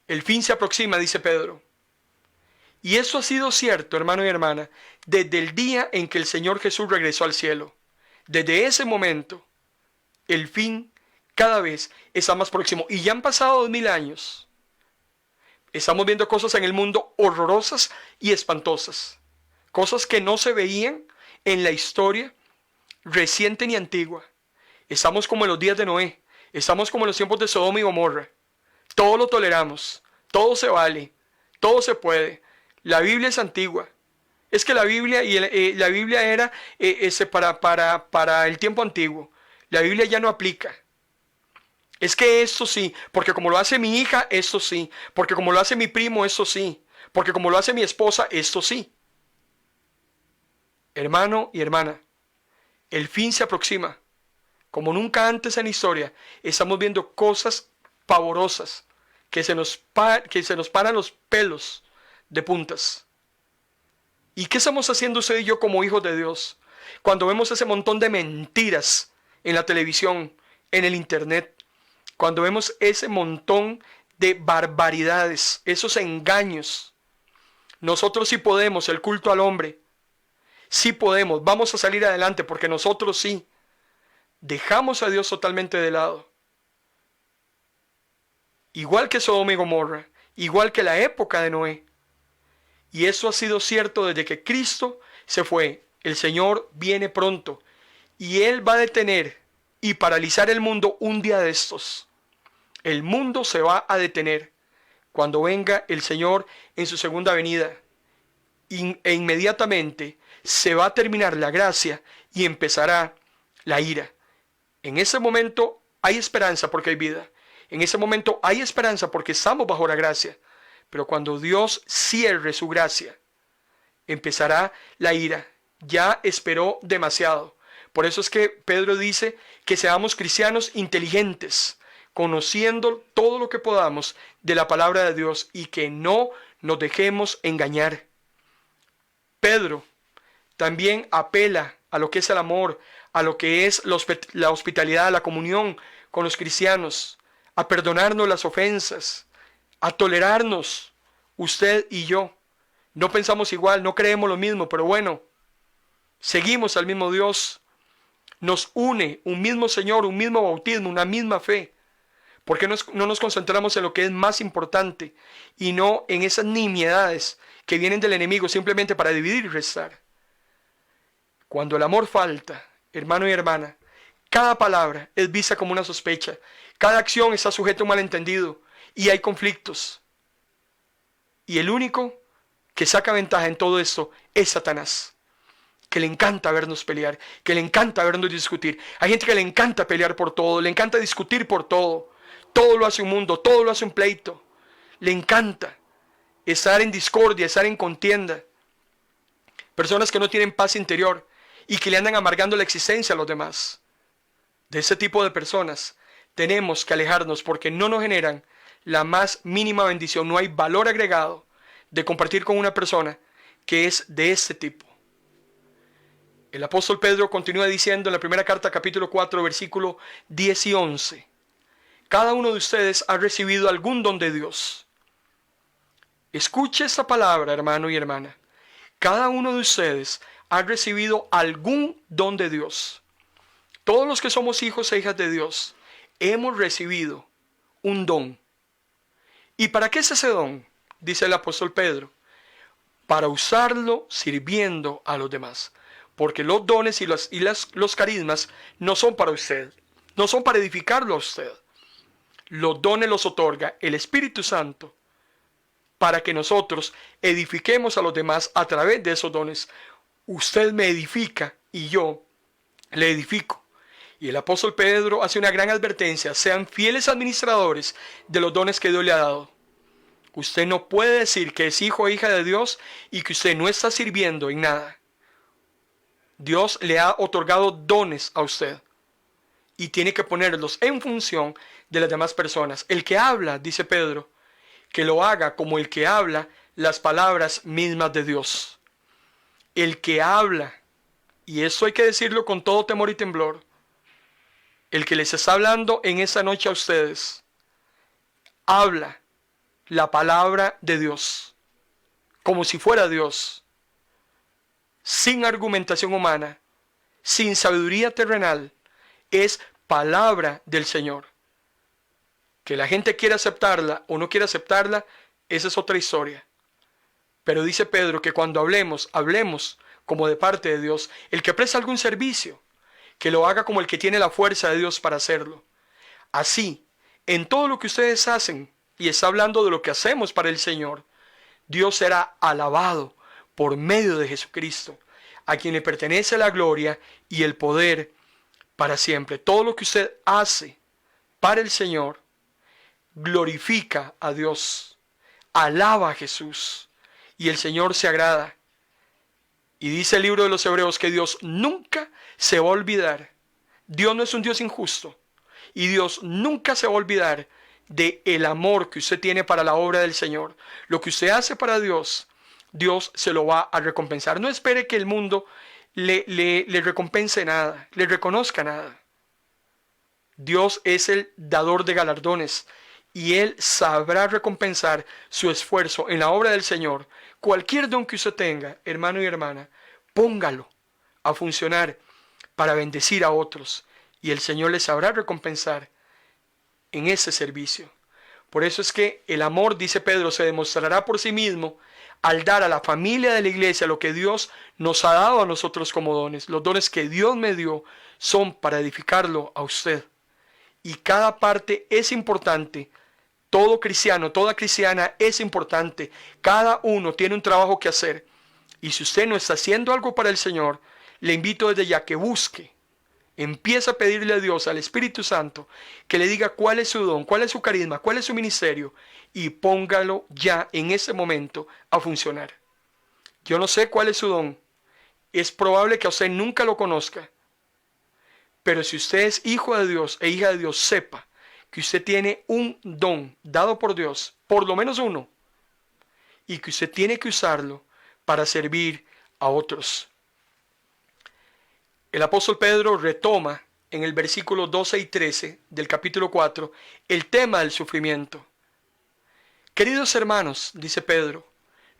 El fin se aproxima, dice Pedro. Y eso ha sido cierto, hermano y hermana, desde el día en que el Señor Jesús regresó al cielo. Desde ese momento, el fin cada vez está más próximo. Y ya han pasado 2000 años. Estamos viendo cosas en el mundo horrorosas y espantosas. Cosas que no se veían en la historia reciente ni antigua. Estamos como en los días de Noé. Estamos como en los tiempos de Sodoma y Gomorra. Todo lo toleramos. Todo se vale. Todo se puede. La Biblia es antigua. Es que la Biblia era para el tiempo antiguo. La Biblia ya no aplica. Es que esto sí, porque como lo hace mi hija, esto sí. Porque como lo hace mi primo, esto sí. Porque como lo hace mi esposa, esto sí. Hermano y hermana, el fin se aproxima. Como nunca antes en la historia, estamos viendo cosas pavorosas que se nos paran los pelos de puntas. ¿Y qué estamos haciendo usted y yo como hijos de Dios? Cuando vemos ese montón de mentiras en la televisión, en el internet, cuando vemos ese montón de barbaridades, esos engaños, nosotros sí podemos, el culto al hombre, sí podemos, vamos a salir adelante porque nosotros sí dejamos a Dios totalmente de lado. Igual que Sodoma y Gomorra, igual que la época de Noé. Y eso ha sido cierto desde que Cristo se fue. El Señor viene pronto y Él va a detener y paralizar el mundo un día de estos. El mundo se va a detener cuando venga el Señor en su segunda venida. E inmediatamente se va a terminar la gracia y empezará la ira. En ese momento hay esperanza porque hay vida. En ese momento hay esperanza porque estamos bajo la gracia. Pero cuando Dios cierre su gracia, empezará la ira. Ya esperó demasiado. Por eso es que Pedro dice que seamos cristianos inteligentes, conociendo todo lo que podamos de la palabra de Dios y que no nos dejemos engañar. Pedro también apela a lo que es el amor, a lo que es la hospitalidad, la comunión con los cristianos, a perdonarnos las ofensas, a tolerarnos, usted y yo. No pensamos igual, no creemos lo mismo, pero bueno, seguimos al mismo Dios. Nos une un mismo Señor, un mismo bautismo, una misma fe. ¿Por qué no nos concentramos en lo que es más importante y no en esas nimiedades que vienen del enemigo simplemente para dividir y restar? Cuando el amor falta, hermano y hermana, cada palabra es vista como una sospecha. Cada acción está sujeta a un malentendido y hay conflictos. Y el único que saca ventaja en todo esto es Satanás, que le encanta vernos pelear, que le encanta vernos discutir. Hay gente que le encanta pelear por todo, le encanta discutir por todo. Todo lo hace un mundo, todo lo hace un pleito. Le encanta estar en discordia, estar en contienda. Personas que no tienen paz interior y que le andan amargando la existencia a los demás. De ese tipo de personas tenemos que alejarnos porque no nos generan la más mínima bendición. No hay valor agregado de compartir con una persona que es de este tipo. El apóstol Pedro continúa diciendo en la primera carta, capítulo 4, versículo 10 y 11. Cada uno de ustedes ha recibido algún don de Dios. Escuche esta palabra, hermano y hermana. Cada uno de ustedes ha recibido algún don de Dios. Todos los que somos hijos e hijas de Dios hemos recibido un don. ¿Y para qué es ese don? Dice el apóstol Pedro. Para usarlo sirviendo a los demás. Porque los dones y los carismas no son para usted, no son para edificarlo a usted. Los dones los otorga el Espíritu Santo para que nosotros edifiquemos a los demás a través de esos dones. Usted me edifica y yo le edifico. Y el apóstol Pedro hace una gran advertencia: sean fieles administradores de los dones que Dios le ha dado. Usted no puede decir que es hijo o hija de Dios y que usted no está sirviendo en nada. Dios le ha otorgado dones a usted y tiene que ponerlos en función de las demás personas. El que habla, dice Pedro, que lo haga como el que habla las palabras mismas de Dios. El que habla, y eso hay que decirlo con todo temor y temblor, el que les está hablando en esa noche a ustedes, habla la palabra de Dios, como si fuera Dios, sin argumentación humana, sin sabiduría terrenal, es palabra del Señor. Que la gente quiera aceptarla o no quiera aceptarla, esa es otra historia. Pero dice Pedro que cuando hablemos, hablemos como de parte de Dios. El que presta algún servicio, que lo haga como el que tiene la fuerza de Dios para hacerlo. Así, en todo lo que ustedes hacen, y está hablando de lo que hacemos para el Señor, Dios será alabado por medio de Jesucristo, a quien le pertenece la gloria y el poder para siempre. Todo lo que usted hace para el Señor glorifica a Dios, alaba a Jesús, y el Señor se agrada. Y dice el libro de los Hebreos que Dios nunca se va a olvidar. Dios no es un Dios injusto, y Dios nunca se va a olvidar de el amor que usted tiene para la obra del Señor. Lo que usted hace para Dios, Dios se lo va a recompensar. No espere que el mundo le recompense nada, le reconozca nada. Dios es el dador de galardones y Él sabrá recompensar su esfuerzo en la obra del Señor. Cualquier don que usted tenga, hermano y hermana, póngalo a funcionar para bendecir a otros y el Señor le sabrá recompensar en ese servicio. Por eso es que el amor, dice Pedro, se demostrará por sí mismo al dar a la familia de la iglesia lo que Dios nos ha dado a nosotros como dones. Los dones que Dios me dio son para edificarlo a usted. Y cada parte es importante. Todo cristiano, toda cristiana es importante. Cada uno tiene un trabajo que hacer. Y si usted no está haciendo algo para el Señor, le invito desde ya que busque. Empieza a pedirle a Dios, al Espíritu Santo, que le diga cuál es su don, cuál es su carisma, cuál es su ministerio, y póngalo ya en ese momento a funcionar. Yo no sé cuál es su don. Es probable que a usted nunca lo conozca. Pero si usted es hijo de Dios e hija de Dios, sepa que usted tiene un don dado por Dios, por lo menos uno, y que usted tiene que usarlo para servir a otros. El apóstol Pedro retoma en el versículo 12 y 13 del capítulo 4 el tema del sufrimiento. Queridos hermanos, dice Pedro,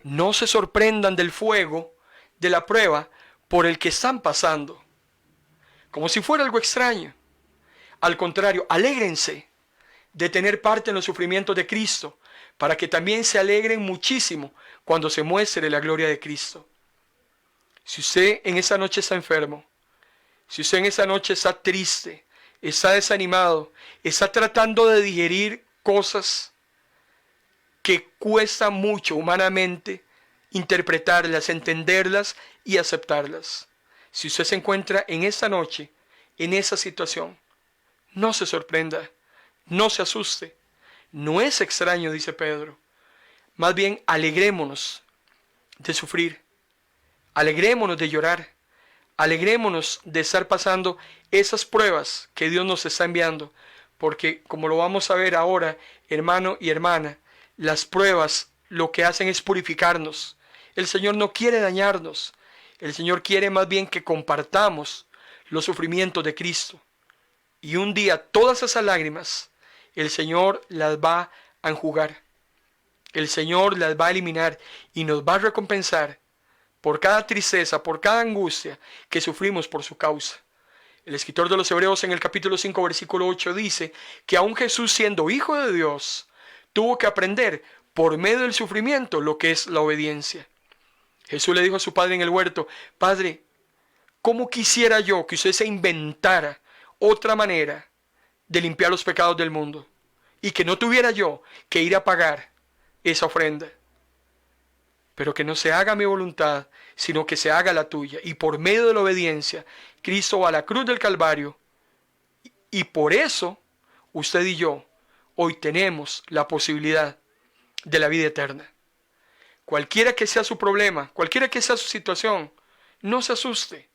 no se sorprendan del fuego de la prueba por el que están pasando, como si fuera algo extraño. Al contrario, alégrense de tener parte en los sufrimientos de Cristo, para que también se alegren muchísimo cuando se muestre la gloria de Cristo. Si usted en esa noche está enfermo, si usted en esa noche está triste, está desanimado, está tratando de digerir cosas que cuesta mucho humanamente interpretarlas, entenderlas y aceptarlas. Si usted se encuentra en esta noche, en esa situación, no se sorprenda, no se asuste. No es extraño, dice Pedro. Más bien, alegrémonos de sufrir, alegrémonos de llorar, alegrémonos de estar pasando esas pruebas que Dios nos está enviando, porque como lo vamos a ver ahora, hermano y hermana, las pruebas lo que hacen es purificarnos. El Señor no quiere dañarnos, el Señor quiere más bien que compartamos los sufrimientos de Cristo. Y un día todas esas lágrimas, el Señor las va a enjugar, el Señor las va a eliminar y nos va a recompensar por cada tristeza, por cada angustia que sufrimos por su causa. El escritor de los Hebreos en el capítulo 5, versículo 8 dice que aun Jesús, siendo hijo de Dios, tuvo que aprender por medio del sufrimiento lo que es la obediencia. Jesús le dijo a su padre en el huerto: Padre, ¿cómo quisiera yo que usted se inventara otra manera de limpiar los pecados del mundo y que no tuviera yo que ir a pagar esa ofrenda? Pero que no se haga mi voluntad, sino que se haga la tuya. Y por medio de la obediencia, Cristo va a la cruz del Calvario. Y por eso, usted y yo, hoy tenemos la posibilidad de la vida eterna. Cualquiera que sea su problema, cualquiera que sea su situación, no se asuste.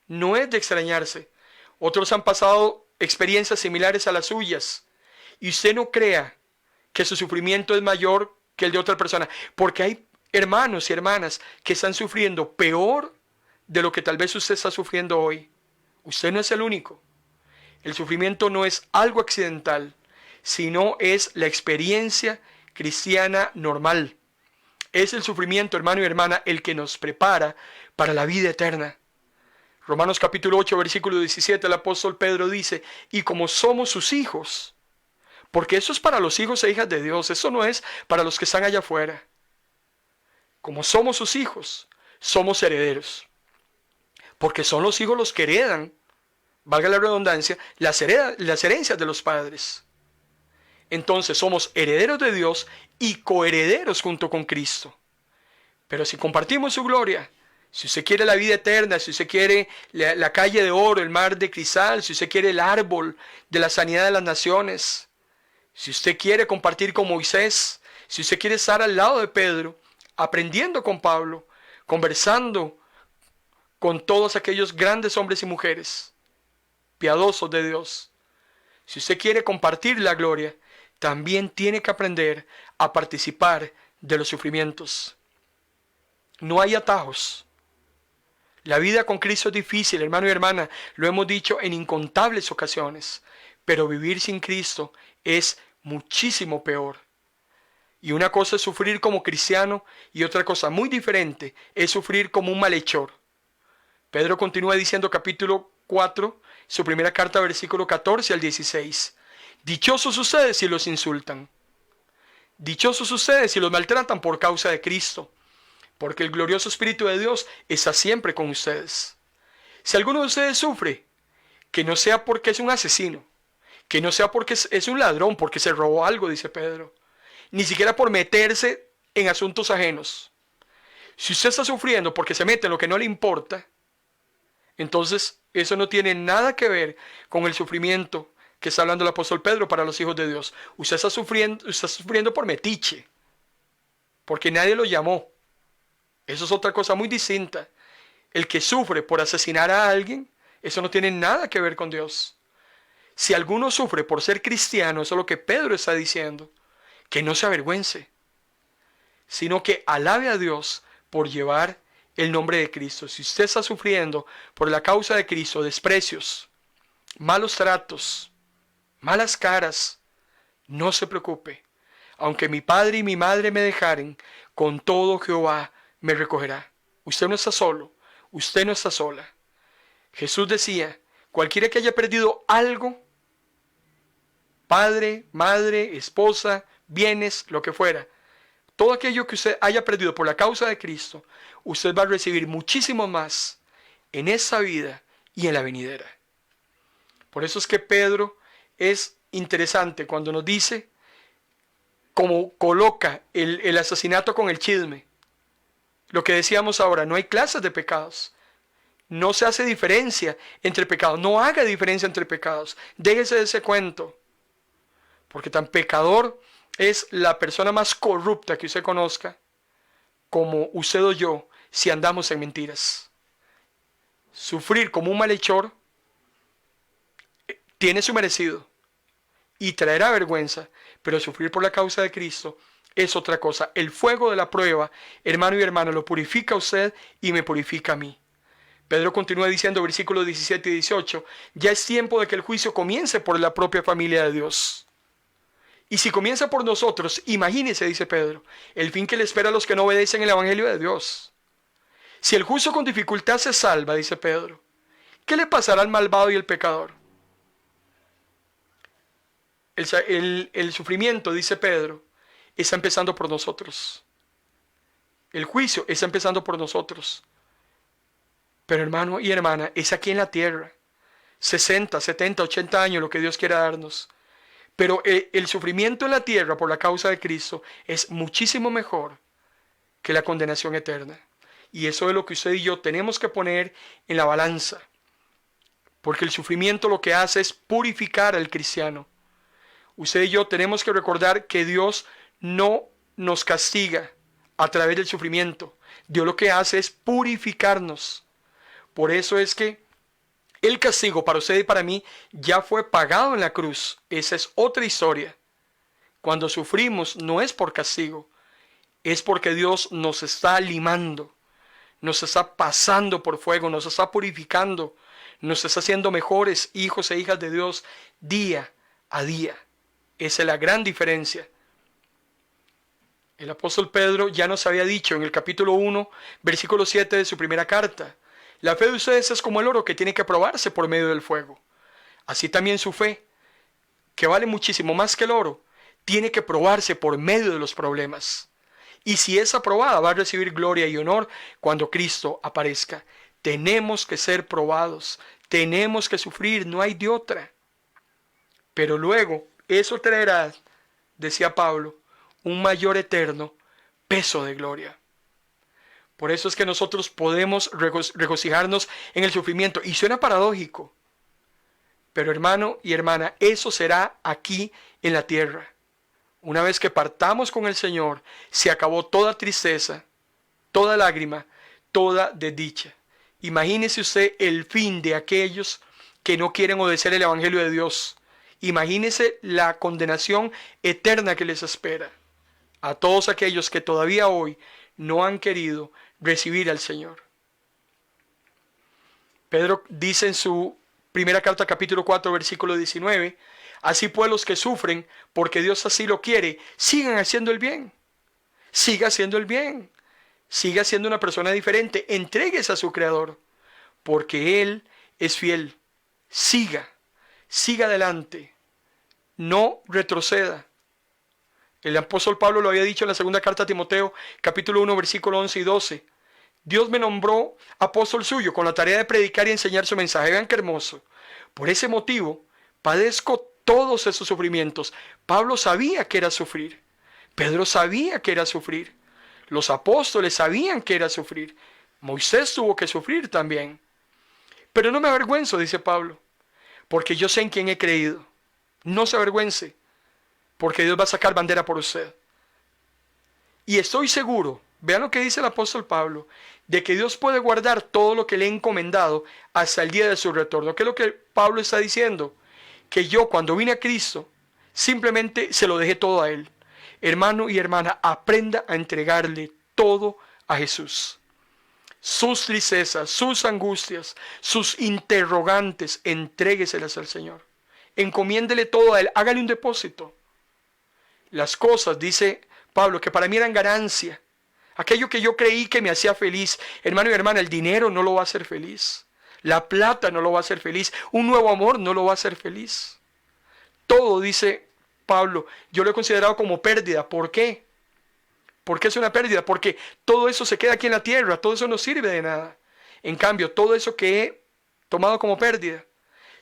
No es de extrañarse. Otros han pasado experiencias similares a las suyas. Y usted no crea que su sufrimiento es mayor que el de otra persona. Porque hay hermanos y hermanas que están sufriendo peor de lo que tal vez usted está sufriendo hoy. Usted no es el único. El sufrimiento no es algo accidental, sino es la experiencia cristiana normal. Es el sufrimiento, hermano y hermana, el que nos prepara para la vida eterna. Romanos capítulo 8, versículo 17, el apóstol Pedro dice: y como somos sus hijos, porque eso es para los hijos e hijas de Dios, eso no es para los que están allá afuera. Como somos sus hijos, somos herederos. Porque son los hijos los que heredan, valga la redundancia, las herencias de los padres. Entonces somos herederos de Dios y coherederos junto con Cristo. Pero si compartimos su gloria, si usted quiere la vida eterna, si usted quiere la calle de oro, el mar de cristal, si usted quiere el árbol de la sanidad de las naciones, si usted quiere compartir con Moisés, si usted quiere estar al lado de Pedro, aprendiendo con Pablo, conversando con todos aquellos grandes hombres y mujeres piadosos de Dios, si usted quiere compartir la gloria, también tiene que aprender a participar de los sufrimientos. No hay atajos. La vida con Cristo es difícil, hermano y hermana, lo hemos dicho en incontables ocasiones, pero vivir sin Cristo es muchísimo peor. Y una cosa es sufrir como cristiano y otra cosa muy diferente es sufrir como un malhechor. Pedro continúa diciendo, capítulo 4, su primera carta, versículo 14 al 16. Dichosos ustedes si los insultan. Dichosos ustedes si los maltratan por causa de Cristo, porque el glorioso Espíritu de Dios está siempre con ustedes. Si alguno de ustedes sufre, que no sea porque es un asesino, que no sea porque es un ladrón, porque se robó algo, dice Pedro, ni siquiera por meterse en asuntos ajenos. Si usted está sufriendo porque se mete en lo que no le importa, entonces eso no tiene nada que ver con el sufrimiento que está hablando el apóstol Pedro para los hijos de Dios. Usted está sufriendo por metiche, porque nadie lo llamó. Eso es otra cosa muy distinta. El que sufre por asesinar a alguien, eso no tiene nada que ver con Dios. Si alguno sufre por ser cristiano, eso es lo que Pedro está diciendo, que no se avergüence, sino que alabe a Dios por llevar el nombre de Cristo. Si usted está sufriendo por la causa de Cristo, desprecios, malos tratos, malas caras, no se preocupe. Aunque mi padre y mi madre me dejaren, con todo Jehová me recogerá. Usted no está solo, usted no está sola. Jesús decía, cualquiera que haya perdido algo, padre, madre, esposa, bienes, lo que fuera, todo aquello que usted haya perdido por la causa de Cristo, usted va a recibir muchísimo más en esta vida y en la venidera. Por eso es que Pedro es interesante cuando nos dice, como coloca el asesinato con el chisme. Lo que decíamos ahora, no hay clases de pecados. No se hace diferencia entre pecados. No haga diferencia entre pecados. Déjese de ese cuento. Porque tan pecador es la persona más corrupta que usted conozca como usted o yo si andamos en mentiras. Sufrir como un malhechor tiene su merecido y traerá vergüenza, pero sufrir por la causa de Cristo es otra cosa. El fuego de la prueba, hermano y hermana, lo purifica a usted y me purifica a mí. Pedro continúa diciendo, versículos 17 y 18, ya es tiempo de que el juicio comience por la propia familia de Dios. Y si comienza por nosotros, imagínese, dice Pedro, el fin que le espera a los que no obedecen el evangelio de Dios. Si el justo con dificultad se salva, dice Pedro, ¿Qué le pasará al malvado y el pecador? El sufrimiento, dice Pedro, está empezando por nosotros. El juicio está empezando por nosotros. Pero hermano y hermana, es aquí en la tierra. 60, 70, 80 años lo que Dios quiera darnos. Pero el sufrimiento en la tierra por la causa de Cristo es muchísimo mejor que la condenación eterna. Y eso es lo que usted y yo tenemos que poner en la balanza. Porque el sufrimiento lo que hace es purificar al cristiano. Usted y yo tenemos que recordar que Dios no nos castiga a través del sufrimiento. Dios lo que hace es purificarnos. Por eso es que el castigo para usted y para mí ya fue pagado en la cruz. Esa es otra historia. Cuando sufrimos no es por castigo, es porque Dios nos está limando, nos está pasando por fuego, nos está purificando, nos está haciendo mejores hijos e hijas de Dios día a día. Esa es la gran diferencia. El apóstol Pedro ya nos había dicho en el capítulo 1, versículo 7 de su primera carta: la fe de ustedes es como el oro que tiene que probarse por medio del fuego. Así también su fe, que vale muchísimo más que el oro, tiene que probarse por medio de los problemas. Y si es aprobada, va a recibir gloria y honor cuando Cristo aparezca. Tenemos que ser probados, tenemos que sufrir, no hay de otra. Pero luego, eso traerá, decía Pablo, un mayor eterno peso de gloria. Por eso es que nosotros podemos regocijarnos en el sufrimiento. Y suena paradójico. Pero hermano y hermana, eso será aquí en la tierra. Una vez que partamos con el Señor, se acabó toda tristeza, toda lágrima, toda desdicha. Imagínese usted el fin de aquellos que no quieren obedecer el Evangelio de Dios. Imagínese la condenación eterna que les espera a todos aquellos que todavía hoy no han querido recibir al Señor. Pedro dice en su primera carta, capítulo 4, versículo 19, así pues los que sufren, porque Dios así lo quiere, sigan haciendo el bien. Siga haciendo el bien. Siga siendo una persona diferente. Entréguese a su Creador, porque Él es fiel. Siga adelante. No retroceda. El apóstol Pablo lo había dicho en la segunda carta a Timoteo, capítulo 1, versículo 11 y 12. Dios me nombró apóstol suyo con la tarea de predicar y enseñar su mensaje. Vean qué hermoso. Por ese motivo, padezco todos esos sufrimientos. Pablo sabía que era sufrir. Pedro sabía que era sufrir. Los apóstoles sabían que era sufrir. Moisés tuvo que sufrir también. Pero no me avergüenzo, dice Pablo, porque yo sé en quién he creído. No se avergüence, porque Dios va a sacar bandera por usted. Y estoy seguro, vean lo que dice el apóstol Pablo, de que Dios puede guardar todo lo que le he encomendado hasta el día de su retorno. ¿Qué es lo que Pablo está diciendo? Que yo cuando vine a Cristo, simplemente se lo dejé todo a Él. Hermano y hermana, aprenda a entregarle todo a Jesús. Sus tristezas, sus angustias, sus interrogantes, entrégueselas al Señor. Encomiéndele todo a Él, hágale un depósito. Las cosas, dice Pablo, que para mí eran ganancia, aquello que yo creí que me hacía feliz, hermano y hermana, el dinero no lo va a hacer feliz, la plata no lo va a hacer feliz, un nuevo amor no lo va a hacer feliz. Todo, dice Pablo, yo lo he considerado como pérdida. ¿Por qué? ¿Por qué es una pérdida? Porque todo eso se queda aquí en la tierra, todo eso no sirve de nada. En cambio, todo eso que he tomado como pérdida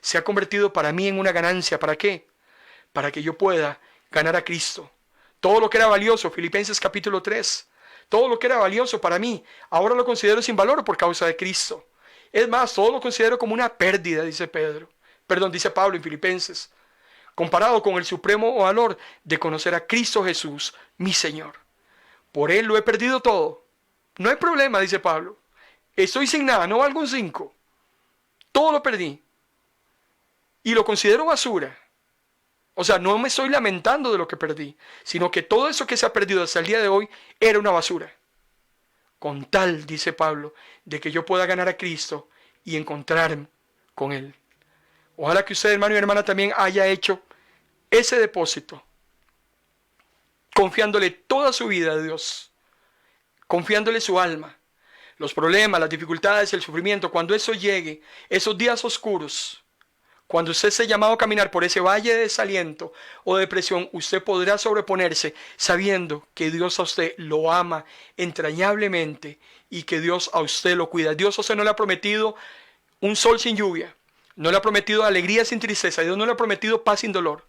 se ha convertido para mí en una ganancia. ¿Para qué? Para que yo pueda ganar a Cristo. Todo lo que era valioso, Filipenses capítulo 3, todo lo que era valioso para mí, ahora lo considero sin valor por causa de Cristo. Es más, todo lo considero como una pérdida, dice Pablo en Filipenses, comparado con el supremo valor de conocer a Cristo Jesús, mi Señor. Por Él lo he perdido todo. No hay problema, dice Pablo. Estoy sin nada, no valgo un 5. Todo lo perdí. Y lo considero basura. O sea, no me estoy lamentando de lo que perdí, sino que todo eso que se ha perdido hasta el día de hoy era una basura. Con tal, dice Pablo, de que yo pueda ganar a Cristo y encontrarme con Él. Ojalá que usted, hermano y hermana, también haya hecho ese depósito, confiándole toda su vida a Dios, confiándole su alma. los problemas, las dificultades, el sufrimiento, cuando eso llegue, esos días oscuros, cuando usted esté llamado a caminar por ese valle de desaliento o depresión, usted podrá sobreponerse sabiendo que Dios a usted lo ama entrañablemente y que Dios a usted lo cuida. Dios a usted no le ha prometido un sol sin lluvia, no le ha prometido alegría sin tristeza, Dios no le ha prometido paz sin dolor,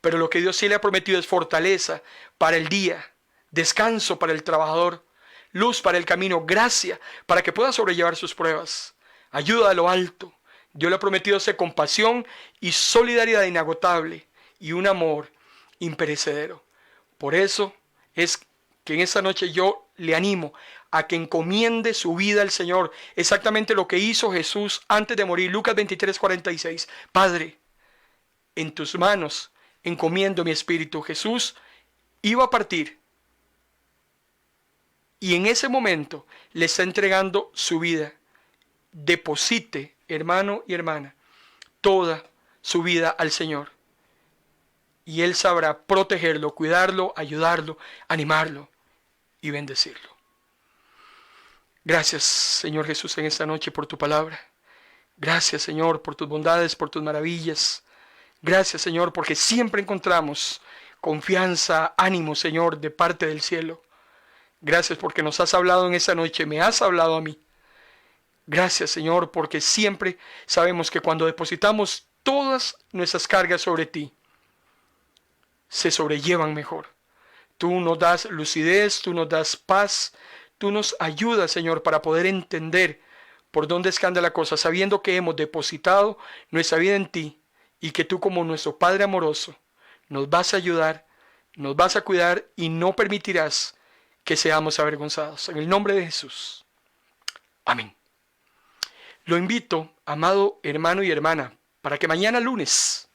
pero lo que Dios sí le ha prometido es fortaleza para el día, descanso para el trabajador, luz para el camino, gracia para que pueda sobrellevar sus pruebas, ayuda de lo alto. Dios le ha prometido ser compasión y solidaridad inagotable y un amor imperecedero. Por eso es que en esta noche yo le animo a que encomiende su vida al Señor. Exactamente lo que hizo Jesús antes de morir. Lucas 23:46. Padre, en tus manos encomiendo mi espíritu. Jesús iba a partir y en ese momento le está entregando su vida. Deposite, hermano y hermana, toda su vida al Señor. Y Él sabrá protegerlo, cuidarlo, ayudarlo, animarlo y bendecirlo. Gracias, Señor Jesús, en esta noche por tu palabra. Gracias, Señor, por tus bondades, por tus maravillas. Gracias, Señor, porque siempre encontramos confianza, ánimo, Señor, de parte del cielo. Gracias porque nos has hablado en esta noche, me has hablado a mí. Gracias, Señor, porque siempre sabemos que cuando depositamos todas nuestras cargas sobre ti, se sobrellevan mejor. Tú nos das lucidez, tú nos das paz, tú nos ayudas, Señor, para poder entender por dónde es que anda la cosa, sabiendo que hemos depositado nuestra vida en ti y que tú, como nuestro Padre amoroso, nos vas a ayudar, nos vas a cuidar y no permitirás que seamos avergonzados. En el nombre de Jesús. Amén. Lo invito, amado hermano y hermana, para que mañana lunes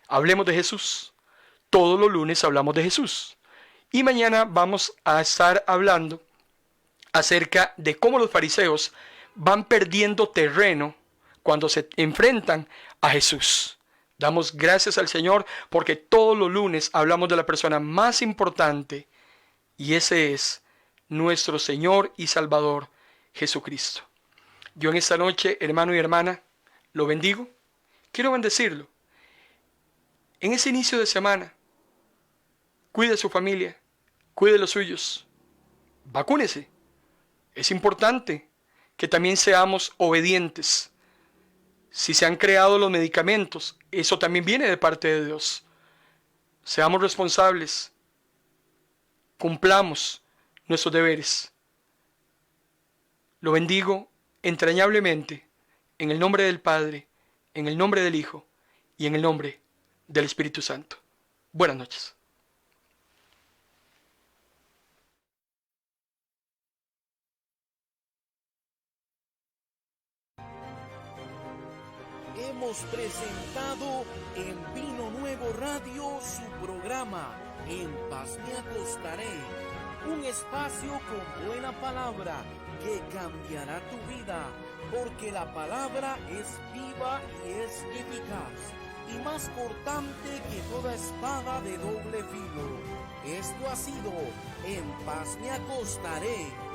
hablemos de Jesús. Todos los lunes hablamos de Jesús. Y mañana vamos a estar hablando acerca de cómo los fariseos van perdiendo terreno cuando se enfrentan a Jesús. Damos gracias al Señor porque todos los lunes hablamos de la persona más importante y ese es nuestro Señor y Salvador Jesucristo. Yo en esta noche, hermano y hermana, lo bendigo. Quiero bendecirlo. En ese inicio de semana, cuide a su familia, cuide los suyos, vacúnese. Es importante que también seamos obedientes. Si se han creado los medicamentos, eso también viene de parte de Dios. Seamos responsables, cumplamos nuestros deberes. Lo bendigo entrañablemente en el nombre del Padre, en el nombre del Hijo y en el nombre del Espíritu Santo. Buenas noches. Hemos presentado en Vino Nuevo Radio su programa En Paz Me Acostaré, un espacio con buena palabra que cambiará tu vida, porque la palabra es viva y es eficaz, y más cortante que toda espada de doble filo. Esto ha sido En Paz Me Acostaré.